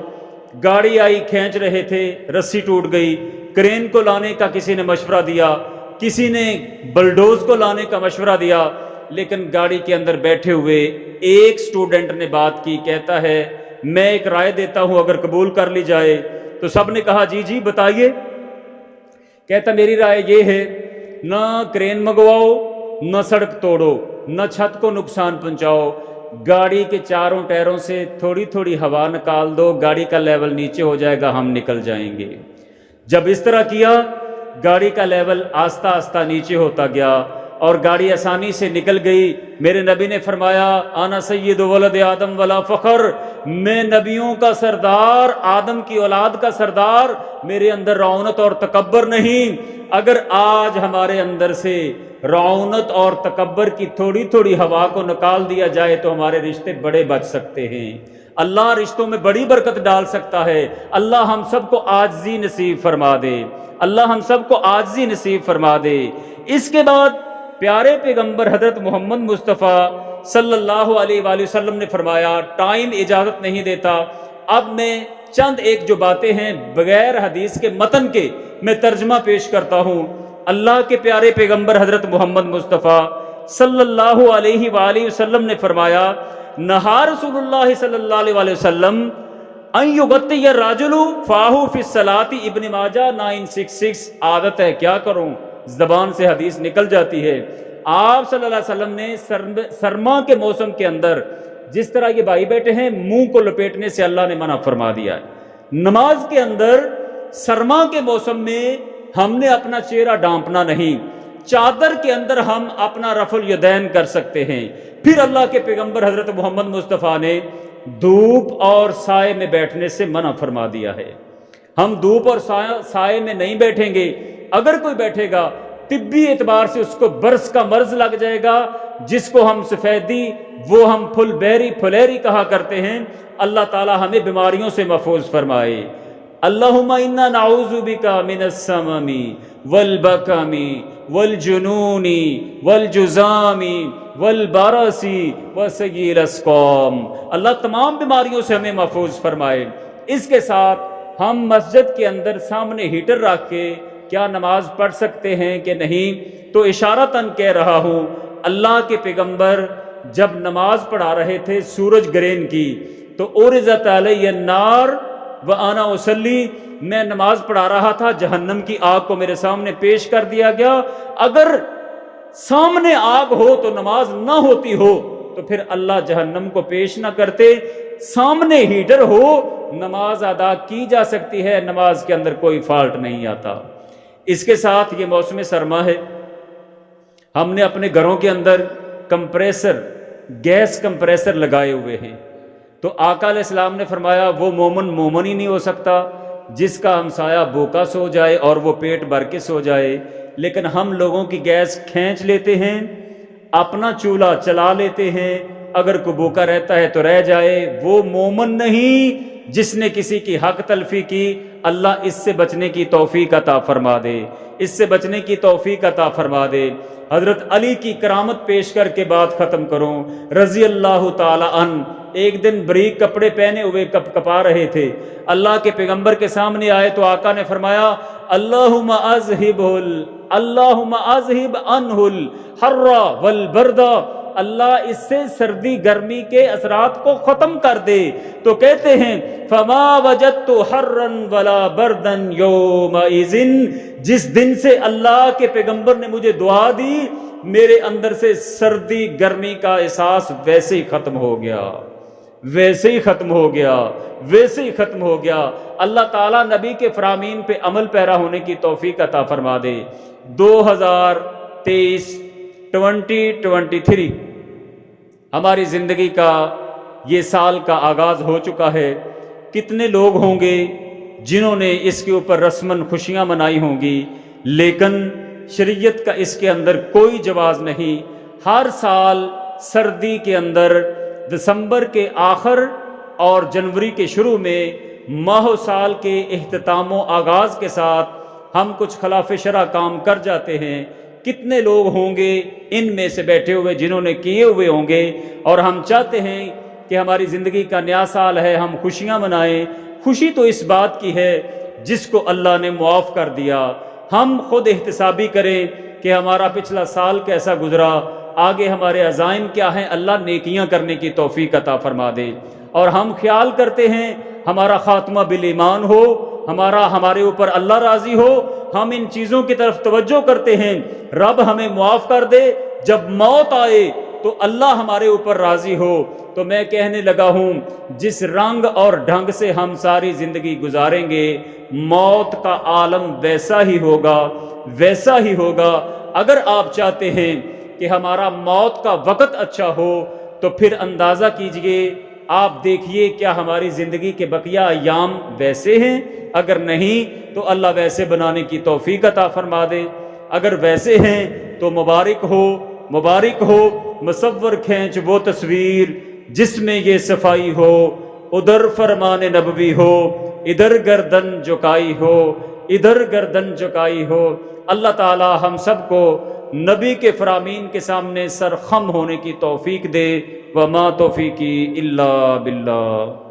گاڑی آئی کھینچ رہے تھے، رسی ٹوٹ گئی، کرین کو لانے کا کسی نے مشورہ دیا، کسی نے بلڈوز کو لانے کا مشورہ دیا، لیکن گاڑی کے اندر بیٹھے ہوئے ایک سٹوڈنٹ نے بات کی، کہتا ہے میں ایک رائے دیتا ہوں اگر قبول کر لی جائے، تو سب نے کہا جی جی بتائیے۔ کہتا میری رائے یہ ہے، نہ کرین منگواؤ، نہ سڑک توڑو، نہ چھت کو نقصان پہنچاؤ، گاڑی کے چاروں ٹائروں سے تھوڑی تھوڑی ہوا نکال دو، گاڑی کا لیول نیچے ہو جائے گا، ہم نکل جائیں گے۔ جب اس طرح کیا، گاڑی کا لیول آہستہ آہستہ نیچے ہوتا گیا اور گاڑی آسانی سے نکل گئی۔ میرے نبی نے فرمایا انا سید ولد آدم ولا فخر، میں نبیوں کا سردار، آدم کی اولاد کا سردار، میرے اندر رعونت اور تکبر نہیں۔ اگر آج ہمارے اندر سے رعونت اور تکبر کی تھوڑی تھوڑی ہوا کو نکال دیا جائے تو ہمارے رشتے بڑے بچ سکتے ہیں، اللہ رشتوں میں بڑی برکت ڈال سکتا ہے۔ اللہ ہم سب کو عاجزی نصیب فرما دے، اللہ ہم سب کو عاجزی نصیب فرما دے۔ اس کے بعد پیارے پیغمبر حضرت محمد مصطفیٰ صلی اللہ علیہ وآلہ وسلم نے فرمایا ٹائم اجازت نہیں دیتا، اب میں چند ایک جو باتیں ہیں بغیر حدیث کے متن کے میں ترجمہ پیش کرتا ہوں۔ اللہ کے پیارے پیغمبر حضرت محمد مصطفیٰ صلی اللہ علیہ وآلہ وسلم نے فرمایا نہا رسول اللہ صلی اللہ علیہ وآلہ وسلم ان یغطی الرجل فاہو فی الصلاۃ، ابن ماجہ 966۔ عادت ہے کیا کروں، زبان سے حدیث نکل جاتی ہے۔ آپ صلی اللہ علیہ وسلم نے سرما کے موسم کے اندر جس طرح یہ بھائی بیٹھے ہیں منہ کو لپیٹنے سے اللہ نے منع فرما دیا ہے۔ نماز کے اندر سرما کے موسم میں ہم نے اپنا چہرہ ڈھانپنا نہیں، چادر کے اندر ہم اپنا رفع الیدین کر سکتے ہیں۔ پھر اللہ کے پیغمبر حضرت محمد مصطفیٰ نے دھوپ اور سائے میں بیٹھنے سے منع فرما دیا ہے۔ ہم دھوپ اور سائے میں نہیں بیٹھیں گے، اگر کوئی بیٹھے گا طبی اعتبار سے اس کو برس کا مرض لگ جائے گا، جس کو ہم سفیدی، وہ ہم پھلیری کہا کرتے ہیں۔ اللہ تعالی ہمیں بیماریوں سے محفوظ فرمائے۔ اللہم انا نعوذ بک من السمم والبکم والجنون والجذام والبرص وسیء الاسقام۔ اللہ تمام بیماریوں سے ہمیں محفوظ فرمائے۔ اس کے ساتھ ہم مسجد کے اندر سامنے ہیٹر رکھ کے کیا نماز پڑھ سکتے ہیں کہ نہیں؟ تو اشارتاً کہہ رہا ہوں، اللہ کے پیغمبر جب نماز پڑھا رہے تھے سورج گرہن کی تو عرضت علی النار وانا اصلی، میں نماز پڑھا رہا تھا، جہنم کی آگ کو میرے سامنے پیش کر دیا گیا۔ اگر سامنے آگ ہو تو نماز نہ ہوتی ہو تو پھر اللہ جہنم کو پیش نہ کرتے، سامنے ہیٹر ہو نماز ادا کی جا سکتی ہے، نماز کے اندر کوئی فالٹ نہیں آتا۔ اس کے ساتھ یہ موسم سرما ہے، ہم نے اپنے گھروں کے اندر کمپریسر، گیس کمپریسر لگائے ہوئے ہیں، تو آقا علیہ السلام نے فرمایا وہ مومن ہی نہیں ہو سکتا جس کا ہمسایہ بھوکا سو جائے اور وہ پیٹ بھر کے سو جائے۔ لیکن ہم لوگوں کی گیس کھینچ لیتے ہیں، اپنا چولہا چلا لیتے ہیں، اگر کوئی بھوکا رہتا ہے تو رہ جائے، وہ مومن نہیں جس نے کسی کی حق تلفی کی۔ اللہ اس سے بچنے کی توفیق عطا فرما دے، اس سے بچنے کی توفیق عطا فرما دے۔ حضرت علی کی کرامت پیش کر کے بات ختم کروں، رضی اللہ تعالی عنہ۔ ایک دن بریک کپڑے پہنے ہوئے کپا رہے تھے، اللہ کے پیغمبر کے سامنے آئے تو آقا نے فرمایا اللہم اذہب عنہ الحر والبرد، اللہ اس سے سردی گرمی کے اثرات کو ختم کر دے۔ تو کہتے ہیں فما وجدت حرا ولا بردا یومئذ، جس دن سے اللہ کے پیغمبر نے مجھے دعا دی میرے اندر سے سردی گرمی کا احساس ویسے ہی ختم ہو گیا، ویسے ہی ختم ہو گیا، ویسے ہی ختم ہو گیا۔ اللہ تعالیٰ نبی کے فرامین پہ عمل پیرا ہونے کی توفیق عطا فرما دے۔ 2023 2023 ہماری زندگی کا یہ سال کا آغاز ہو چکا ہے۔ کتنے لوگ ہوں گے جنہوں نے اس کے اوپر رسماً خوشیاں منائی ہوں گی، لیکن شریعت کا اس کے اندر کوئی جواز نہیں۔ ہر سال سردی کے اندر دسمبر کے آخر اور جنوری کے شروع میں ماہ و سال کے اختتام و آغاز کے ساتھ ہم کچھ خلاف شرع کام کر جاتے ہیں۔ کتنے لوگ ہوں گے ان میں سے بیٹھے ہوئے جنہوں نے کیے ہوئے ہوں گے، اور ہم چاہتے ہیں کہ ہماری زندگی کا نیا سال ہے، ہم خوشیاں منائیں۔ خوشی تو اس بات کی ہے جس کو اللہ نے معاف کر دیا۔ ہم خود احتسابی کریں کہ ہمارا پچھلا سال کیسا گزرا، آگے ہمارے عزائم کیا ہیں، اللہ نیکیاں کرنے کی توفیق عطا فرما دے۔ اور ہم خیال کرتے ہیں ہمارا خاتمہ بالایمان ہو، ہمارے اوپر اللہ راضی ہو، ہم ان چیزوں کی طرف توجہ کرتے ہیں، رب ہمیں معاف کر دے، جب موت آئے تو اللہ ہمارے اوپر راضی ہو۔ تو میں کہنے لگا ہوں جس رنگ اور ڈھنگ سے ہم ساری زندگی گزاریں گے، موت کا عالم ویسا ہی ہوگا، ویسا ہی ہوگا۔ اگر آپ چاہتے ہیں کہ ہمارا موت کا وقت اچھا ہو تو پھر اندازہ کیجئے، آپ دیکھیے کیا ہماری زندگی کے بقیہ ایام ویسے ہیں؟ اگر نہیں تو اللہ ویسے بنانے کی توفیق عطا فرما دے، اگر ویسے ہیں تو مبارک ہو، مبارک ہو۔ مصور کھینچ وہ تصویر جس میں یہ صفائی ہو، ادھر فرمان نبوی ہو، ادھر گردن جھکائی ہو، ادھر گردن جھکائی ہو۔ اللہ تعالی ہم سب کو نبی کے فرامین کے سامنے سرخم ہونے کی توفیق دے۔ وما توفیقی الا باللہ۔